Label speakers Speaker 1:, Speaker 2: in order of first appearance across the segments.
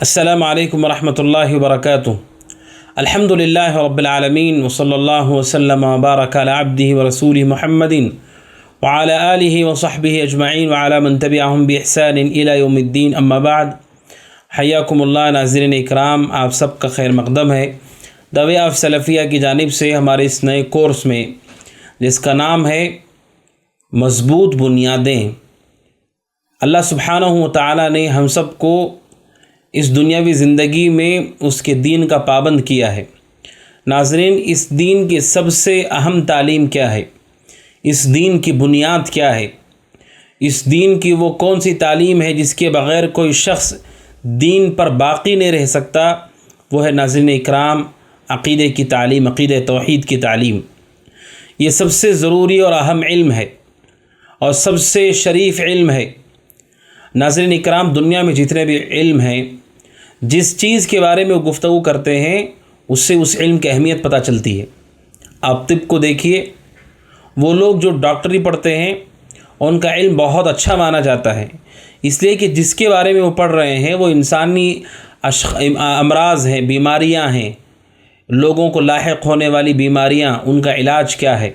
Speaker 1: السلام علیکم ورحمۃ اللہ وبرکاتہ۔ الحمد للہ رب العالمین وصلی اللہ وسلم وبارک علی عبدہ ورسولہ محمد وعلی آلہ وصحبہ اجمعین وعلی من تبعہم بإحسان الی یوم الدین، اما بعد۔ حیاکم اللہ ناظرین اکرام، آپ سب کا خیر مقدم ہے دعوی آف سلفیہ کی جانب سے ہمارے اس نئے کورس میں، جس کا نام ہے مضبوط بنیادیں۔ اللہ سبحانہ و تعالی نے ہم سب کو اس دنیاوی زندگی میں اس کے دین کا پابند کیا ہے۔ ناظرین، اس دین کی سب سے اہم تعلیم کیا ہے؟ اس دین کی بنیاد کیا ہے؟ اس دین کی وہ کون سی تعلیم ہے جس کے بغیر کوئی شخص دین پر باقی نہیں رہ سکتا؟ وہ ہے ناظرین اکرام عقیدے کی تعلیم، عقیدہ توحید کی تعلیم۔ یہ سب سے ضروری اور اہم علم ہے اور سب سے شریف علم ہے۔ ناظرین اکرام، دنیا میں جتنے بھی علم ہیں، جس چیز کے بارے میں وہ گفتگو کرتے ہیں اس سے اس علم کی اہمیت پتہ چلتی ہے۔ آپ طب کو دیکھیے، وہ لوگ جو ڈاکٹری پڑھتے ہیں ان کا علم بہت اچھا مانا جاتا ہے، اس لیے کہ جس کے بارے میں وہ پڑھ رہے ہیں وہ انسانی امراض ہیں، بیماریاں ہیں، لوگوں کو لاحق ہونے والی بیماریاں، ان کا علاج کیا ہے۔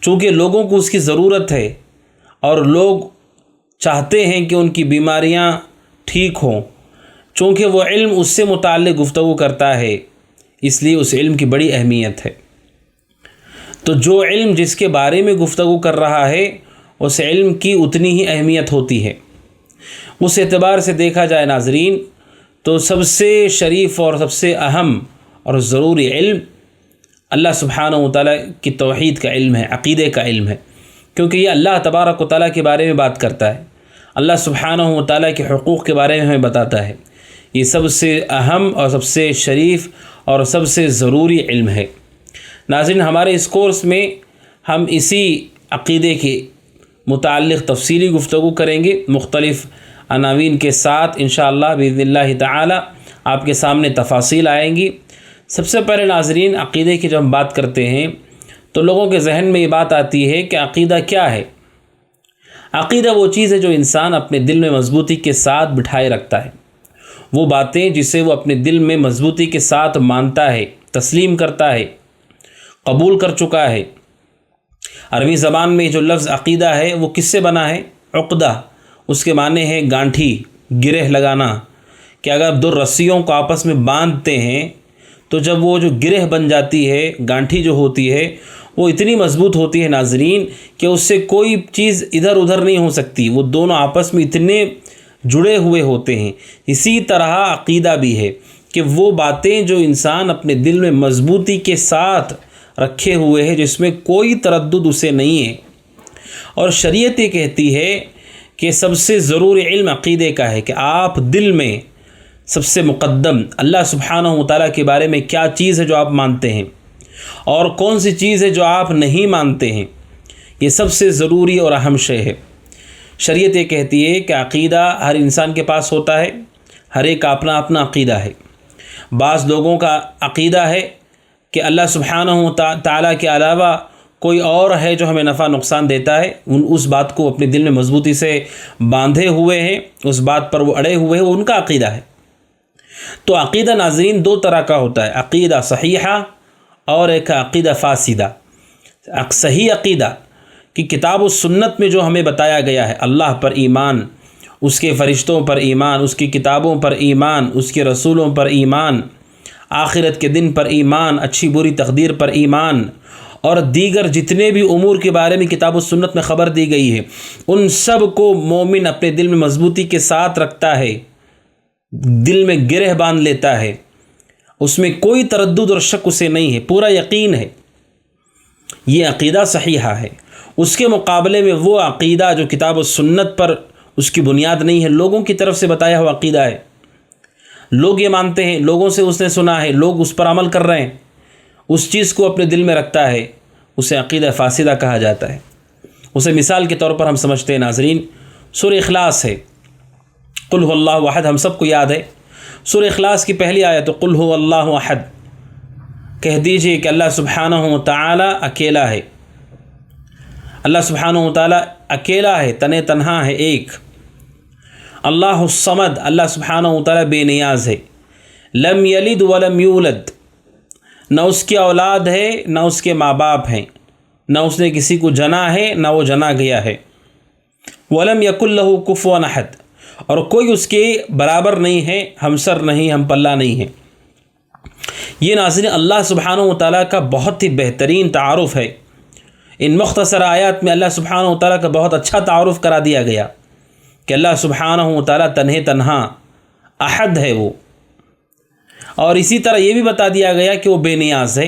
Speaker 1: چونکہ لوگوں کو اس کی ضرورت ہے اور لوگ چاہتے ہیں کہ ان کی بیماریاں ٹھیک ہوں، چونکہ وہ علم اس سے متعلق گفتگو کرتا ہے، اس لیے اس علم کی بڑی اہمیت ہے۔ تو جو علم جس کے بارے میں گفتگو کر رہا ہے اس علم کی اتنی ہی اہمیت ہوتی ہے۔ اس اعتبار سے دیکھا جائے ناظرین تو سب سے شریف اور سب سے اہم اور ضروری علم اللہ سبحانہ و تعالیٰ کی توحید کا علم ہے، عقیدے کا علم ہے، کیونکہ یہ اللہ تبارک و تعالیٰ کے بارے میں بات کرتا ہے، اللہ سبحانہ و تعالیٰ کے حقوق کے بارے میں ہمیں بتاتا ہے۔ یہ سب سے اہم اور سب سے شریف اور سب سے ضروری علم ہے۔ ناظرین، ہمارے اس کورس میں ہم اسی عقیدے کے متعلق تفصیلی گفتگو کریں گے، مختلف عناوین کے ساتھ انشاءاللہ باذن اللہ تعالی آپ کے سامنے تفاصیل آئیں گی۔ سب سے پہلے ناظرین، عقیدے کی جب ہم بات کرتے ہیں تو لوگوں کے ذہن میں یہ بات آتی ہے کہ عقیدہ کیا ہے؟ عقیدہ وہ چیز ہے جو انسان اپنے دل میں مضبوطی کے ساتھ بٹھائے رکھتا ہے، وہ باتیں جسے وہ اپنے دل میں مضبوطی کے ساتھ مانتا ہے، تسلیم کرتا ہے، قبول کر چکا ہے۔ عربی زبان میں جو لفظ عقیدہ ہے وہ کس سے بنا ہے؟ عقدہ، اس کے معنی ہے گانٹھی، گرہ لگانا، کہ اگر دو رسیوں کو آپس میں باندھتے ہیں تو جب وہ جو گرہ بن جاتی ہے، گانٹھی جو ہوتی ہے وہ اتنی مضبوط ہوتی ہے ناظرین کہ اس سے کوئی چیز ادھر ادھر نہیں ہو سکتی، وہ دونوں آپس میں اتنے جڑے ہوئے ہوتے ہیں۔ اسی طرح عقیدہ بھی ہے کہ وہ باتیں جو انسان اپنے دل میں مضبوطی کے ساتھ رکھے ہوئے ہیں، جس میں کوئی تردد اسے نہیں ہے۔ اور شریعت یہ کہتی ہے کہ سب سے ضروری علم عقیدے کا ہے کہ آپ دل میں سب سے مقدم اللہ سبحانہ و تعالیٰ کے بارے میں کیا چیز ہے جو آپ مانتے ہیں اور کون سی چیز ہے جو آپ نہیں مانتے ہیں، یہ سب سے ضروری اور اہم شے ہے۔ شریعت یہ کہتی ہے کہ عقیدہ ہر انسان کے پاس ہوتا ہے، ہر ایک کا اپنا اپنا عقیدہ ہے۔ بعض لوگوں کا عقیدہ ہے کہ اللہ سبحانہ و تعالیٰ کے علاوہ کوئی اور ہے جو ہمیں نفع نقصان دیتا ہے، اس بات کو اپنے دل میں مضبوطی سے باندھے ہوئے ہیں، اس بات پر وہ اڑے ہوئے ہیں، وہ ان کا عقیدہ ہے۔ تو عقیدہ ناظرین دو طرح کا ہوتا ہے، عقیدہ صحیحہ اور ایک عقیدہ فاسدہ۔ صحیح عقیدہ کہ کتاب و سنت میں جو ہمیں بتایا گیا ہے، اللہ پر ایمان، اس کے فرشتوں پر ایمان، اس کی کتابوں پر ایمان، اس کے رسولوں پر ایمان، آخرت کے دن پر ایمان، اچھی بری تقدیر پر ایمان، اور دیگر جتنے بھی امور کے بارے میں کتاب و سنت میں خبر دی گئی ہے، ان سب کو مومن اپنے دل میں مضبوطی کے ساتھ رکھتا ہے، دل میں گرہ باندھ لیتا ہے، اس میں کوئی تردد اور شک اسے نہیں ہے، پورا یقین ہے۔ یہ عقیدہ صحیحہ ہے۔ اس کے مقابلے میں وہ عقیدہ جو کتاب و سنت پر اس کی بنیاد نہیں ہے، لوگوں کی طرف سے بتایا ہوا عقیدہ ہے، لوگ یہ مانتے ہیں، لوگوں سے اس نے سنا ہے، لوگ اس پر عمل کر رہے ہیں، اس چیز کو اپنے دل میں رکھتا ہے، اسے عقیدہ فاسدہ کہا جاتا ہے۔ اسے مثال کے طور پر ہم سمجھتے ہیں ناظرین، سورہ اخلاص ہے، قل هو اللہ احد، ہم سب کو یاد ہے۔ سورہ اخلاص کی پہلی آیت قل هو اللہ احد، کہہ دیجئے کہ اللہ سبحانہ و تعالی اکیلا ہے، اللہ سبحانہ و تعالی اکیلا ہے، تنہا ہے، ایک۔ اللہ الصمد، اللہ سبحانہ و تعالیٰ بے نیاز ہے، لم یلد ولم یولد، نہ اس کی اولاد ہے نہ اس کے ماں باپ ہیں، نہ اس نے کسی کو جنا ہے نہ وہ جنا گیا ہے، ولم یکن لہ کفوا احد، اور کوئی اس کے برابر نہیں ہے، ہمسر نہیں، ہم پلہ نہیں ہے۔ یہ ناظرین اللہ سبحانہ و تعالیٰ کا بہت ہی بہترین تعارف ہے۔ ان مختصر آیات میں اللہ سبحانہ و تعالیٰ کا بہت اچھا تعارف کرا دیا گیا کہ اللہ سبحانہ و تعالیٰ تنہا احد ہے وہ، اور اسی طرح یہ بھی بتا دیا گیا کہ وہ بے نیاز ہے،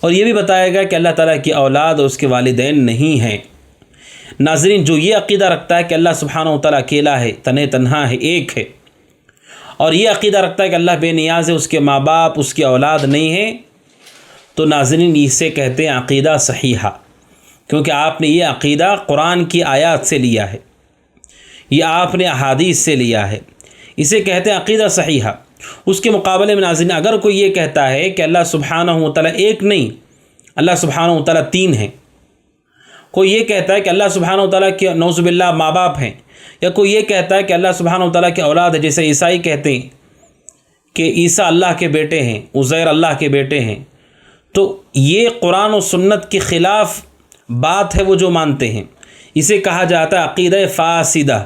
Speaker 1: اور یہ بھی بتایا گیا کہ اللہ تعالیٰ کی اولاد اور اس کے والدین نہیں ہیں۔ ناظرین جو یہ عقیدہ رکھتا ہے کہ اللہ سبحانہ و تعالیٰ اکیلا ہے، تنہا ہے، ایک ہے، اور یہ عقیدہ رکھتا ہے کہ اللہ بے نیاز ہے، اس کے ماں باپ، اس کی اولاد نہیں ہے، تو ناظرین اسے کہتے ہیں عقیدہ صحیحہ، کیونکہ آپ نے یہ عقیدہ قرآن کی آیات سے لیا ہے، یہ آپ نے احادیث سے لیا ہے، اسے کہتے ہیں عقیدہ صحیحہ۔ اس کے مقابلے میں ناظرین اگر کوئی یہ کہتا ہے کہ اللہ سبحانہ و تعالیٰ ایک نہیں، اللہ سبحانہ و تعالیٰ تین ہیں، کوئی یہ کہتا ہے کہ اللہ سبحانہ و تعالیٰ کے نعوذ باللہ ماں باپ ہیں، یا کوئی یہ کہتا ہے کہ اللہ سبحانہ و تعالیٰ کے اولاد ہے، جیسے عیسائی کہتے ہیں کہ عیسیٰ اللہ کے بیٹے ہیں، عزیر اللہ کے بیٹے ہیں، تو یہ قرآن و سنت کے خلاف بات ہے وہ جو مانتے ہیں، اسے کہا جاتا ہے عقیدہ فاسدہ،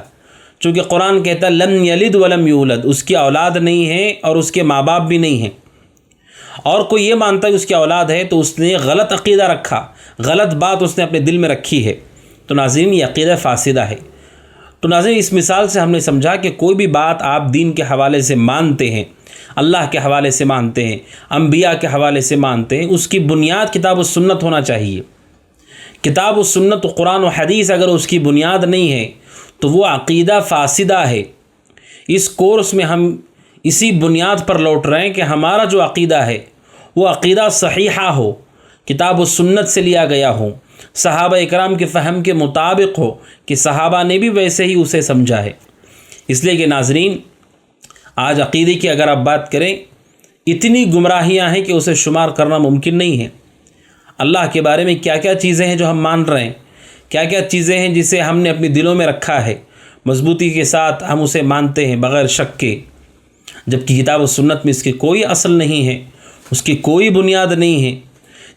Speaker 1: چونکہ قرآن کہتا ہے لم یلد ولم یولد، اس کی اولاد نہیں ہے اور اس کے ماں باپ بھی نہیں ہیں، اور کوئی یہ مانتا ہے کہ اس کی اولاد ہے تو اس نے غلط عقیدہ رکھا، غلط بات اس نے اپنے دل میں رکھی ہے، تو ناظرین یہ عقیدہ فاسدہ ہے۔ تو ناظرین اس مثال سے ہم نے سمجھا کہ کوئی بھی بات آپ دین کے حوالے سے مانتے ہیں، اللہ کے حوالے سے مانتے ہیں، انبیاء کے حوالے سے مانتے ہیں، اس کی بنیاد کتاب و سنت ہونا چاہیے۔ کتاب و سنت و قرآن و حدیث اگر اس کی بنیاد نہیں ہے تو وہ عقیدہ فاسدہ ہے۔ اس کورس میں ہم اسی بنیاد پر لوٹ رہے ہیں کہ ہمارا جو عقیدہ ہے وہ عقیدہ صحیحہ ہو، کتاب و سنت سے لیا گیا ہو، صحابہ اکرام کے فہم کے مطابق ہو کہ صحابہ نے بھی ویسے ہی اسے سمجھا ہے۔ اس لیے کہ ناظرین آج عقیدے کی اگر آپ بات کریں، اتنی گمراہیاں ہیں کہ اسے شمار کرنا ممکن نہیں ہے۔ اللہ کے بارے میں کیا کیا چیزیں ہیں جو ہم مان رہے ہیں، کیا کیا چیزیں ہیں جسے ہم نے اپنے دلوں میں رکھا ہے، مضبوطی کے ساتھ ہم اسے مانتے ہیں بغیر شک کے، جبکہ کتاب و سنت میں اس کی کوئی اصل نہیں ہے، اس کی کوئی بنیاد نہیں ہے،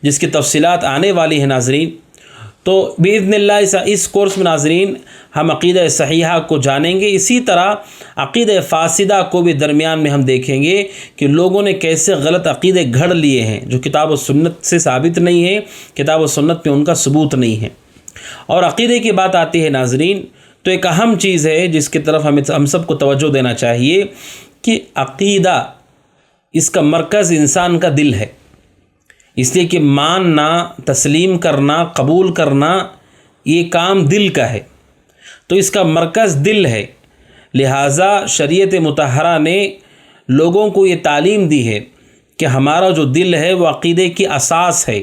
Speaker 1: جس کی تفصیلات آنے والی ہیں ناظرین۔ تو باذن اللہ اس کورس میں ناظرین ہم عقیدہ صحیحہ کو جانیں گے، اسی طرح عقیدہ فاسدہ کو بھی درمیان میں ہم دیکھیں گے کہ لوگوں نے کیسے غلط عقیدے گھڑ لیے ہیں جو کتاب و سنت سے ثابت نہیں ہے، کتاب و سنت میں ان کا ثبوت نہیں ہے۔ اور عقیدے کی بات آتی ہے ناظرین تو ایک اہم چیز ہے جس کی طرف ہم سب کو توجہ دینا چاہیے کہ عقیدہ اس کا مرکز انسان کا دل ہے، اس لیے کہ ماننا، تسلیم کرنا، قبول کرنا یہ کام دل کا ہے، تو اس کا مرکز دل ہے۔ لہٰذا شریعت مطہرہ نے لوگوں کو یہ تعلیم دی ہے کہ ہمارا جو دل ہے وہ عقیدے کی اساس ہے،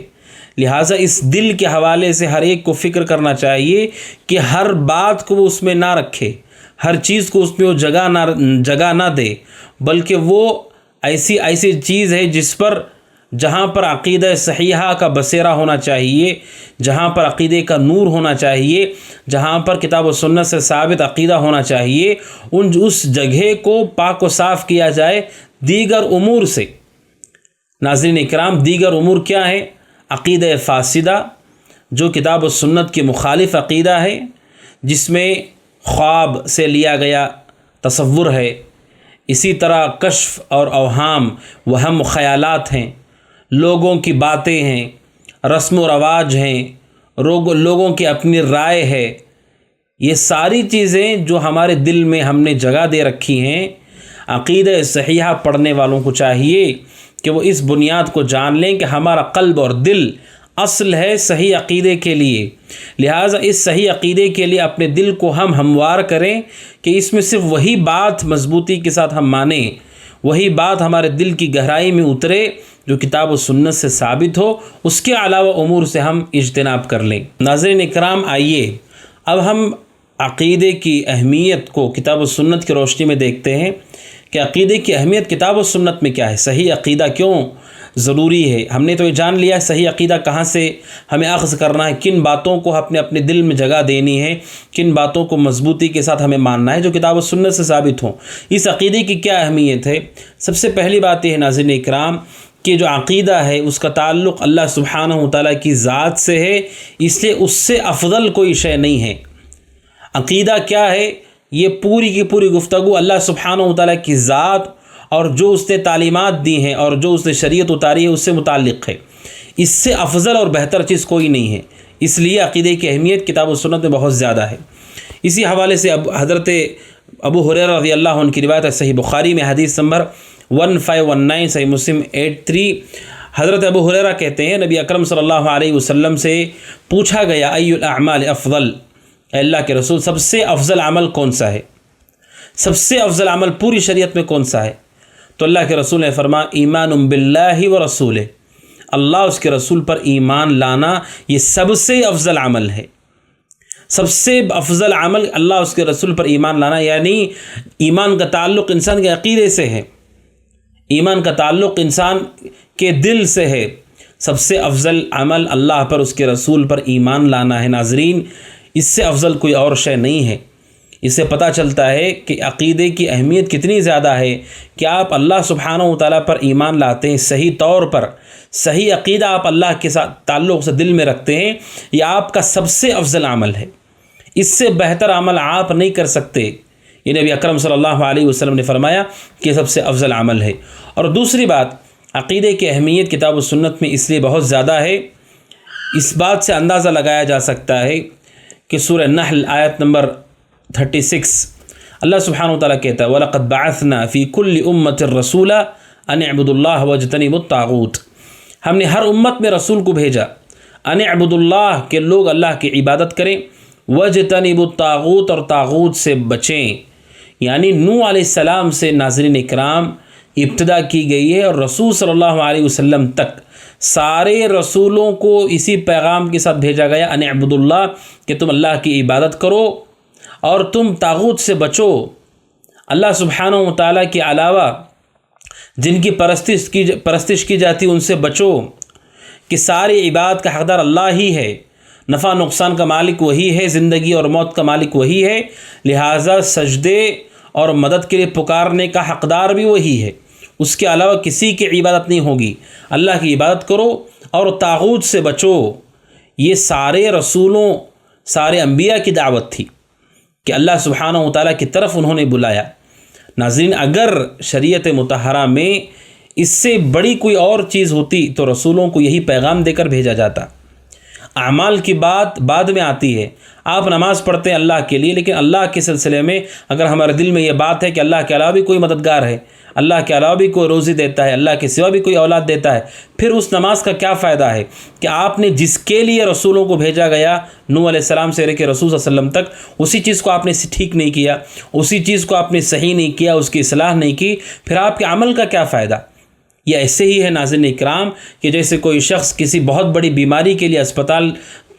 Speaker 1: لہٰذا اس دل کے حوالے سے ہر ایک کو فکر کرنا چاہیے کہ ہر بات کو وہ اس میں نہ رکھے، ہر چیز کو اس میں وہ جگہ نہ دے، بلکہ وہ ایسی چیز ہے جہاں پر عقیدہ صحیحہ کا بسیرہ ہونا چاہیے، جہاں پر عقیدے کا نور ہونا چاہیے، جہاں پر کتاب و سنت سے ثابت عقیدہ ہونا چاہیے، اس جگہ کو پاک و صاف کیا جائے دیگر امور سے۔ ناظرین اکرام دیگر امور کیا ہے؟ عقیدہ فاسدہ جو کتاب و سنت کے مخالف عقیدہ ہے، جس میں خواب سے لیا گیا تصور ہے، اسی طرح کشف اور اوہام وہم خیالات ہیں، لوگوں کی باتیں ہیں، رسم و رواج ہیں، لوگوں کی اپنی رائے ہے، یہ ساری چیزیں جو ہمارے دل میں ہم نے جگہ دے رکھی ہیں، عقیدہ صحیحہ پڑھنے والوں کو چاہیے کہ وہ اس بنیاد کو جان لیں کہ ہمارا قلب اور دل اصل ہے صحیح عقیدے کے لیے، لہٰذا اس صحیح عقیدے کے لیے اپنے دل کو ہم ہموار کریں کہ اس میں صرف وہی بات مضبوطی کے ساتھ ہم مانیں، وہی بات ہمارے دل کی گہرائی میں اترے جو کتاب و سنت سے ثابت ہو، اس کے علاوہ امور سے ہم اجتناب کر لیں۔ ناظرین اکرام آئیے اب ہم عقیدے کی اہمیت کو کتاب و سنت کی روشنی میں دیکھتے ہیں کہ عقیدے کی اہمیت کتاب و سنت میں کیا ہے، صحیح عقیدہ کیوں ضروری ہے۔ ہم نے تو یہ جان لیا صحیح عقیدہ کہاں سے ہمیں اخذ کرنا ہے، کن باتوں کو اپنے دل میں جگہ دینی ہے، کن باتوں کو مضبوطی کے ساتھ ہمیں ماننا ہے جو کتاب و سنت سے ثابت ہوں۔ اس عقیدے کی کیا اہمیت ہے؟ سب سے پہلی بات یہ ہے ناظرین اکرام کہ جو عقیدہ ہے اس کا تعلق اللہ سبحانہ و تعالیٰ کی ذات سے ہے، اس لیے اس سے افضل کوئی شے نہیں ہے۔ عقیدہ کیا ہے؟ یہ پوری کی پوری گفتگو اللہ سبحانہ و تعالیٰ کی ذات اور جو اس نے تعلیمات دی ہیں اور جو اس نے شریعت اتاری ہے اس سے متعلق ہے۔ اس سے افضل اور بہتر چیز کوئی نہیں ہے، اس لیے عقیدے کی اہمیت کتاب و سنت میں بہت زیادہ ہے۔ اسی حوالے سے حضرت ابو ہریرہ رضی اللہ عنہ کی روایت ہے، صحیح بخاری میں حدیث نمبر 1519، صحیح مسلم 83۔ حضرت ابو ہریرہ کہتے ہیں نبی اکرم صلی اللہ علیہ وسلم سے پوچھا گیا ای الاعمال افضل، اے اللہ کے رسول سب سے افضل عمل کون سا ہے؟ سب سے افضل عمل پوری شریعت میں کون سا ہے؟ تو اللہ کے رسول نے فرمایا ایمان باللہ و رسولہ، اللہ اس کے رسول پر ایمان لانا یہ سب سے افضل عمل ہے۔ سب سے افضل عمل اللہ اس کے رسول پر ایمان لانا، یعنی ایمان کا تعلق انسان کے عقیدے سے ہے، ایمان کا تعلق انسان کے دل سے ہے۔ سب سے افضل عمل اللہ پر اس کے رسول پر ایمان لانا ہے۔ ناظرین اس سے افضل کوئی اور شے نہیں ہے۔ اس سے پتہ چلتا ہے کہ عقیدے کی اہمیت کتنی زیادہ ہے کہ آپ اللہ سبحانہ و تعالیٰ پر ایمان لاتے ہیں، صحیح طور پر صحیح عقیدہ آپ اللہ کے ساتھ تعلق سے دل میں رکھتے ہیں، یہ آپ کا سب سے افضل عمل ہے۔ اس سے بہتر عمل آپ نہیں کر سکتے، یہ نبی اکرم صلی اللہ علیہ وسلم نے فرمایا کہ سب سے افضل عمل ہے۔ اور دوسری بات، عقیدے کی اہمیت کتاب و سنت میں اس لیے بہت زیادہ ہے، اس بات سے اندازہ لگایا جا سکتا ہے کہ سورہ نحل آیت نمبر 36 اللہ سبحانہ وتعالیٰ کہتا ہے وَلَقَدْ بَعَثْنَا فِي كُلِّ أُمَّةٍ رَسُولًا أَنِ اعْبُدُوا اللَّهَ وَاجْتَنِبُوا الطَّاغُوتَ، ہم نے ہر امت میں رسول کو بھیجا ان اعبدوا اللہ کہ لوگ اللہ کی عبادت کریں، وَاجْتَنِبُوا الطَّاغُوتَ اور طاغوت سے بچیں، یعنی نوح علیہ السلام سے ناظرین اکرام ابتدا کی گئی ہے اور رسول صلی اللہ علیہ وسلم تک سارے رسولوں کو اسی پیغام کے ساتھ بھیجا گیا ان اعبدوا اللہ کہ تم اللہ کی عبادت کرو اور تم طاغوت سے بچو، اللہ سبحانہ و تعالیٰ کے علاوہ جن کی پرستش کی جاتی ان سے بچو، کہ ساری عبادت کا حقدار اللہ ہی ہے، نفع نقصان کا مالک وہی ہے، زندگی اور موت کا مالک وہی ہے، لہٰذا سجدے اور مدد کے لیے پکارنے کا حقدار بھی وہی ہے، اس کے علاوہ کسی کی عبادت نہیں ہوگی، اللہ کی عبادت کرو اور طاغوت سے بچو۔ یہ سارے رسولوں سارے انبیاء کی دعوت تھی کہ اللہ سبحانہ و تعالیٰ کی طرف انہوں نے بلایا۔ ناظرین اگر شریعت مطہرہ میں اس سے بڑی کوئی اور چیز ہوتی تو رسولوں کو یہی پیغام دے کر بھیجا جاتا۔ اعمال کی بات بعد میں آتی ہے، آپ نماز پڑھتے ہیں اللہ کے لیے، لیکن اللہ کے سلسلے میں اگر ہمارے دل میں یہ بات ہے کہ اللہ کے علاوہ بھی کوئی مددگار ہے، اللہ کے علاوہ بھی کوئی روزی دیتا ہے، اللہ کے سوا بھی کوئی اولاد دیتا ہے، پھر اس نماز کا کیا فائدہ ہے کہ آپ نے جس کے لیے رسولوں کو بھیجا گیا نوح علیہ السلام سے لے کے رسول صلی اللہ علیہ وسلم تک، اسی چیز کو آپ نے ٹھیک نہیں کیا، اسی چیز کو آپ نے صحیح نہیں کیا، اس کی اصلاح نہیں کی، پھر آپ کے عمل کا کیا فائدہ؟ یہ ایسے ہی ہے ناظرین اکرام کہ جیسے کوئی شخص کسی بہت بڑی بیماری کے لیے اسپتال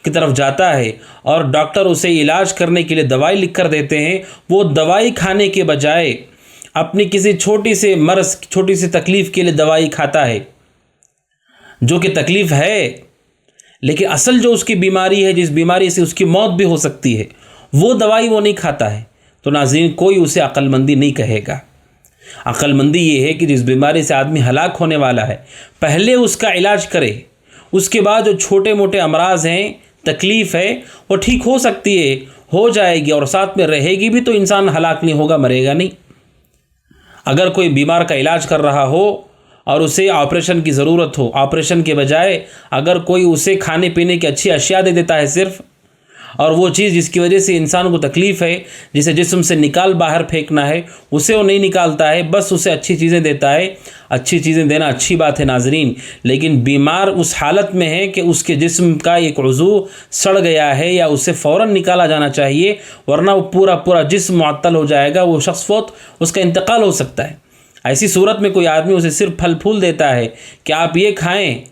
Speaker 1: کی طرف جاتا ہے اور ڈاکٹر اسے علاج کرنے کے لیے دوائی لکھ کر دیتے ہیں، وہ دوائی کھانے کے بجائے اپنی کسی چھوٹی سے مرض چھوٹی سی تکلیف کے لیے دوائی کھاتا ہے جو کہ تکلیف ہے، لیکن اصل جو اس کی بیماری ہے جس بیماری سے اس کی موت بھی ہو سکتی ہے وہ دوائی وہ نہیں کھاتا ہے، تو ناظرین کوئی اسے عقل مندی نہیں کہے گا۔ عقل مندی یہ ہے کہ جس بیماری سے آدمی ہلاک ہونے والا ہے پہلے اس کا علاج کرے، اس کے بعد جو چھوٹے موٹے امراض ہیں تکلیف ہے وہ ٹھیک ہو سکتی ہے، ہو جائے گی اور ساتھ میں رہے گی بھی، تو انسان ہلاک نہیں ہوگا، مرے گا نہیں۔ اگر کوئی بیمار کا علاج کر رہا ہو اور اسے آپریشن کی ضرورت ہو، آپریشن کے بجائے اگر کوئی اسے کھانے پینے کی اچھی اشیاء دے دیتا ہے صرف، اور وہ چیز جس کی وجہ سے انسان کو تکلیف ہے، جسے جسم سے نکال باہر پھینکنا ہے، اسے وہ نہیں نکالتا ہے، بس اسے اچھی چیزیں دیتا ہے۔ اچھی چیزیں دینا اچھی بات ہے ناظرین، لیکن بیمار اس حالت میں ہے کہ اس کے جسم کا ایک عضو سڑ گیا ہے یا اسے فوراً نکالا جانا چاہیے، ورنہ وہ پورا جسم معطل ہو جائے گا، وہ شخص فوت اس کا انتقال ہو سکتا ہے۔ ایسی صورت میں کوئی آدمی اسے صرف پھل پھول دیتا ہے کہ آپ یہ کھائیں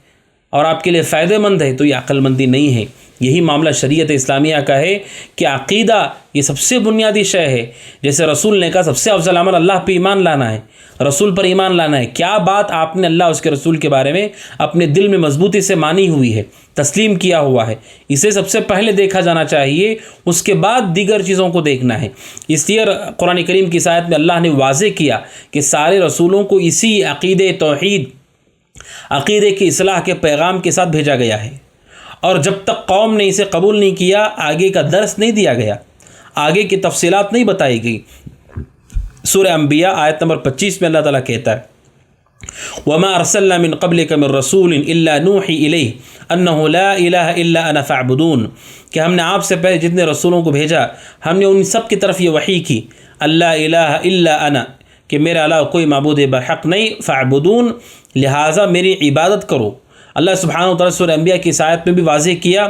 Speaker 1: اور آپ کے لیے فائدہ مند ہے، تو یہ عقل مندی نہیں ہے۔ یہی معاملہ شریعت اسلامیہ کا ہے کہ عقیدہ یہ سب سے بنیادی شے ہے. جیسے رسول نے کہا سب سے افضل عمل اللہ پہ ایمان لانا ہے، رسول پر ایمان لانا ہے. کیا بات آپ نے اللہ اس کے رسول کے بارے میں اپنے دل میں مضبوطی سے مانی ہوئی ہے، تسلیم کیا ہوا ہے، اسے سب سے پہلے دیکھا جانا چاہیے، اس کے بعد دیگر چیزوں کو دیکھنا ہے. اس لیے قرآن کریم کی اس آیت میں اللہ نے واضح کیا کہ سارے رسولوں کو اسی عقیدے توحید، عقیدے کی اصلاح کے پیغام کے ساتھ بھیجا گیا ہے. اور جب تک قوم نے اسے قبول نہیں کیا آگے کا درس نہیں دیا گیا، آگے کی تفصیلات نہیں بتائی گئی. سورہ انبیاء آیت نمبر 25 میں اللہ تعالیٰ کہتا ہے وَمَا أَرْسَلْنَا مِن قَبْلِكَ مِن رَّسُولٍ إِلَّا نُوحِي إِلَيْهِ أَنَّهُ لَا إِلَهَ إِلَّا أَنَا فَاعْبُدُونِ، کہ ہم نے آپ سے پہلے جتنے رسولوں کو بھیجا ہم نے ان سب کی طرف یہ وحی کی اللہ الہ الا انا، کہ میرے علاوہ کوئی معبود برحق نہیں، فاعبدون، لہٰذا میری عبادت کرو. اللہ سبحانہ وتعالیٰ سورہ انبیاء کی اس آیت میں بھی واضح کیا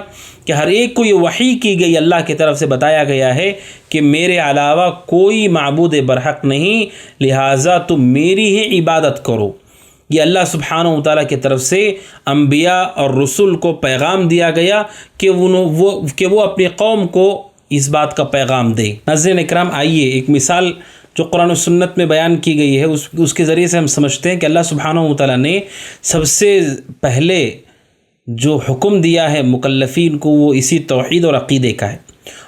Speaker 1: کہ ہر ایک کو یہ وحی کی گئی، اللہ کی طرف سے بتایا گیا ہے کہ میرے علاوہ کوئی معبود برحق نہیں، لہٰذا تم میری ہی عبادت کرو. یہ اللہ سبحانہ وتعالیٰ کی طرف سے انبیاء اور رسول کو پیغام دیا گیا کہ وہ اپنی قوم کو اس بات کا پیغام دے. ناظرین اکرام، آئیے ایک مثال جو قرآن و سنت میں بیان کی گئی ہے اس کے ذریعے سے ہم سمجھتے ہیں کہ اللہ سبحانہ وتعالیٰ نے سب سے پہلے جو حکم دیا ہے مکلفین کو وہ اسی توحید اور عقیدے کا ہے.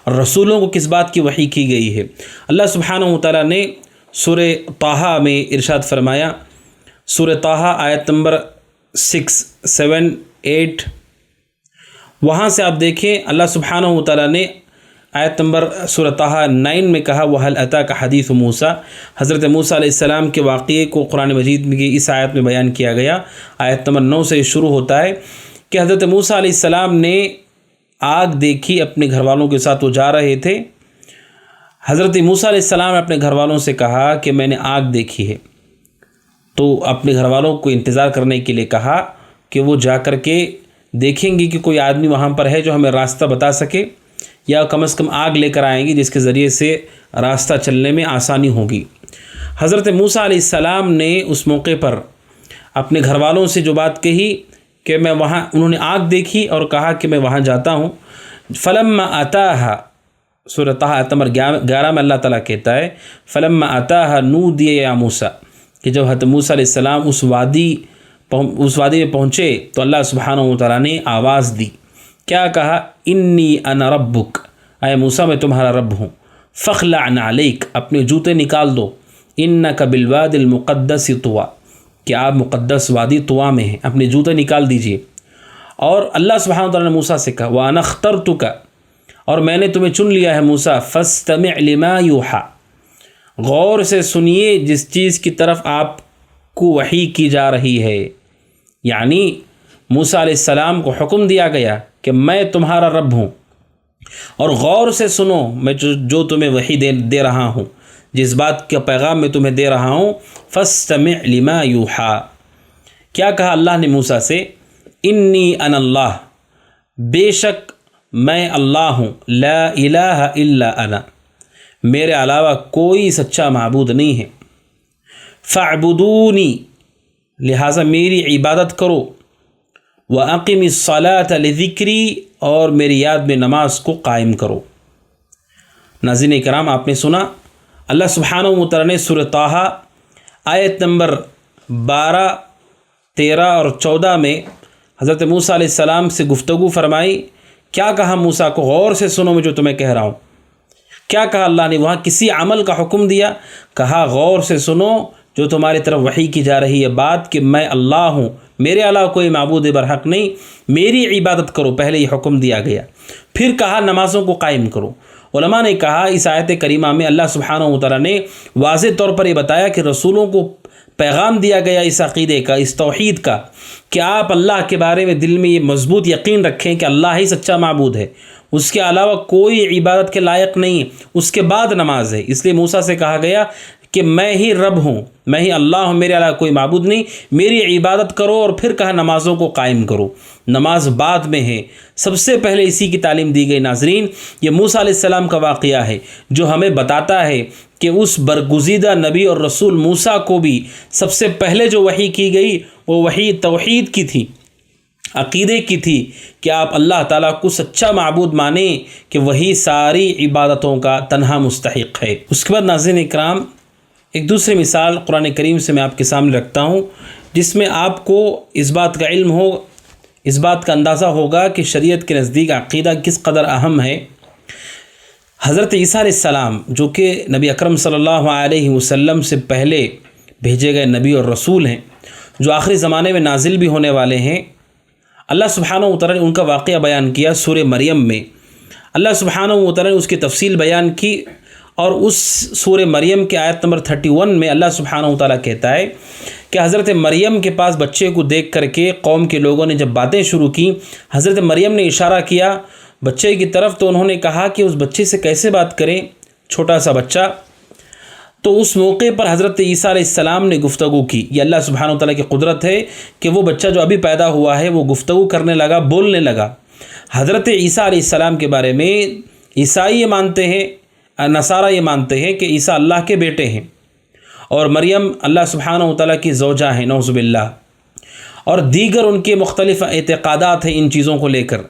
Speaker 1: اور رسولوں کو کس بات کی وحی کی گئی ہے؟ اللہ سبحانہ وتعالیٰ نے سورہ طٰہٰ میں ارشاد فرمایا، سورہ طٰہٰ آیت نمبر 6، 7، 8، وہاں سے آپ دیکھیں اللہ سبحانہ وتعالیٰ نے آیت نمبر سورہ طٰہٰ 9 میں کہا وَهَلْ أَتَاكَ حَدِيثُ مُوسَىٰ، حضرت موسیٰ علیہ السلام کے واقعے کو قرآن مجید میں اس آیت میں بیان کیا گیا. آیت نمبر 9 سے شروع ہوتا ہے کہ حضرت موسیٰ علیہ السلام نے آگ دیکھی اپنے گھر والوں کے ساتھ، وہ جا رہے تھے. حضرت موسیٰ علیہ السلام نے اپنے گھر والوں سے کہا کہ میں نے آگ دیکھی ہے، تو اپنے گھر والوں کو انتظار کرنے کے لیے کہا کہ وہ جا کر کے دیکھیں گے کہ کوئی آدمی وہاں پر ہے جو ہمیں راستہ بتا سکے، یا کم از کم آگ لے کر آئیں گی جس کے ذریعے سے راستہ چلنے میں آسانی ہوگی. حضرت موسیٰ علیہ السلام نے اس موقع پر اپنے گھر والوں سے جو بات کہی کہ میں وہاں، انہوں نے آگ دیکھی اور کہا کہ میں وہاں جاتا ہوں. فلما أتاها، سورہ طٰہٰ آیت نمبر 11 میں اللہ تعالیٰ کہتا ہے فلما أتاها نودي يا موسیٰ، کہ جب حضرت موسیٰ علیہ السلام اس وادی میں پہنچے تو اللہ سبحانہ وتعالیٰ نے آواز دی. کیا کہا؟ انی انا ربک، اے موسیٰ میں تمہارا رب ہوں. فاخلع نعلیک، اپنے جوتے نکال دو. انک بالوادی المقدس طویٰ، کہ آپ مقدس وادی طویٰ میں ہیں، اپنے جوتے نکال دیجئے. اور اللہ سبحانہ وتعالیٰ نے موسیٰ سے کہا وَأَنَا اخْتَرْتُكَ، اور میں نے تمہیں چن لیا ہے موسیٰ. فَاسْتَمِعْ لِمَا يُوحَىٰ، غور سے سنیے جس چیز کی طرف آپ کو وحی کی جا رہی ہے. یعنی موسیٰ علیہ السلام کو حکم دیا گیا کہ میں تمہارا رب ہوں، اور غور سے سنو میں جو تمہیں وحی دے رہا ہوں، جس بات کا پیغام میں تمہیں دے رہا ہوں. فاستمع لما یوحیٰ، کیا کہا اللہ نے موسیٰ سے؟ انی انا اللہ، بے شک میں اللہ ہوں. لا الہ الا انا، میرے علاوہ کوئی سچا معبود نہیں ہے. فاعبدونی، لہٰذا میری عبادت کرو. وَأَقِمِ الصَّلَاةَ لِذِكْرِي، اور میری یاد میں نماز کو قائم کرو. ناظرین کرام، آپ نے سنا اللہ سبحانہ وتعالیٰ نے سورہ طٰہٰ آیت نمبر 12، 13 اور 14 میں حضرت موسیٰ علیہ السلام سے گفتگو فرمائی. کیا کہا موسیٰ کو؟ غور سے سنو میں جو تمہیں کہہ رہا ہوں. کیا کہا اللہ نے؟ وہاں کسی عمل کا حکم دیا، کہا غور سے سنو جو تمہاری طرف وحی کی جا رہی ہے بات کہ میں اللہ ہوں، میرے علاوہ کوئی معبود برحق نہیں، میری عبادت کرو. پہلے یہ حکم دیا گیا، پھر کہا نمازوں کو قائم کرو. علماء نے کہا اس آیت کریمہ میں اللہ سبحانہ وتعالیٰ نے واضح طور پر یہ بتایا کہ رسولوں کو پیغام دیا گیا اس عقیدے کا، اس توحید کا، کہ آپ اللہ کے بارے میں دل میں یہ مضبوط یقین رکھیں کہ اللہ ہی سچا معبود ہے، اس کے علاوہ کوئی عبادت کے لائق نہیں. اس کے بعد نماز ہے. اس لیے موسیٰ سے کہا گیا کہ میں ہی رب ہوں، میں ہی اللہ ہوں، میرے علاوہ کوئی معبود نہیں، میری عبادت کرو. اور پھر کہا نمازوں کو قائم کرو. نماز بعد میں ہے، سب سے پہلے اسی کی تعلیم دی گئی. ناظرین، یہ موسیٰ علیہ السلام کا واقعہ ہے جو ہمیں بتاتا ہے کہ اس برگزیدہ نبی اور رسول موسیٰ کو بھی سب سے پہلے جو وحی کی گئی وہ وحی توحید کی تھی. عقیدے کی تھی کہ آپ اللہ تعالیٰ کو سچا معبود مانیں کہ وہی ساری عبادتوں کا تنہا مستحق ہے۔ اس کے بعد ناظرین اکرام، ایک دوسری مثال قرآن کریم سے میں آپ کے سامنے رکھتا ہوں، جس میں آپ کو اس بات کا علم ہو، اس بات کا اندازہ ہوگا کہ شریعت کے نزدیک عقیدہ کس قدر اہم ہے۔ حضرت عیسیٰ علیہ السلام جو کہ نبی اکرم صلی اللہ علیہ وسلم سے پہلے بھیجے گئے نبی اور رسول ہیں، جو آخری زمانے میں نازل بھی ہونے والے ہیں، اللہ سبحانہ و تعالیٰ نے ان کا واقعہ بیان کیا سورہ مریم میں۔ اللہ سبحانہ و تعالیٰ نے اس کی تفصیل بیان کی، اور اس سورہ مریم کے آیت نمبر 31 میں اللہ سبحانہ و تعالیٰ کہتا ہے کہ حضرت مریم کے پاس بچے کو دیکھ کر کے قوم کے لوگوں نے جب باتیں شروع کی، حضرت مریم نے اشارہ کیا بچے کی طرف، تو انہوں نے کہا کہ اس بچے سے کیسے بات کریں، چھوٹا سا بچہ۔ تو اس موقع پر حضرت عیسیٰ علیہ السلام نے گفتگو کی۔ یہ اللہ سبحانہ و تعالیٰ کی قدرت ہے کہ وہ بچہ جو ابھی پیدا ہوا ہے وہ گفتگو کرنے لگا، بولنے لگا۔ حضرت عیسیٰ علیہ السلام کے بارے میں عیسائی یہ مانتے ہیں، نصارہ یہ مانتے ہیں کہ عیسیٰ اللہ کے بیٹے ہیں، اور مریم اللہ سبحانہ و تعالیٰ کی زوجہ ہیں، نعوذ باللہ، اور دیگر ان کے مختلف اعتقادات ہیں ان چیزوں کو لے کر۔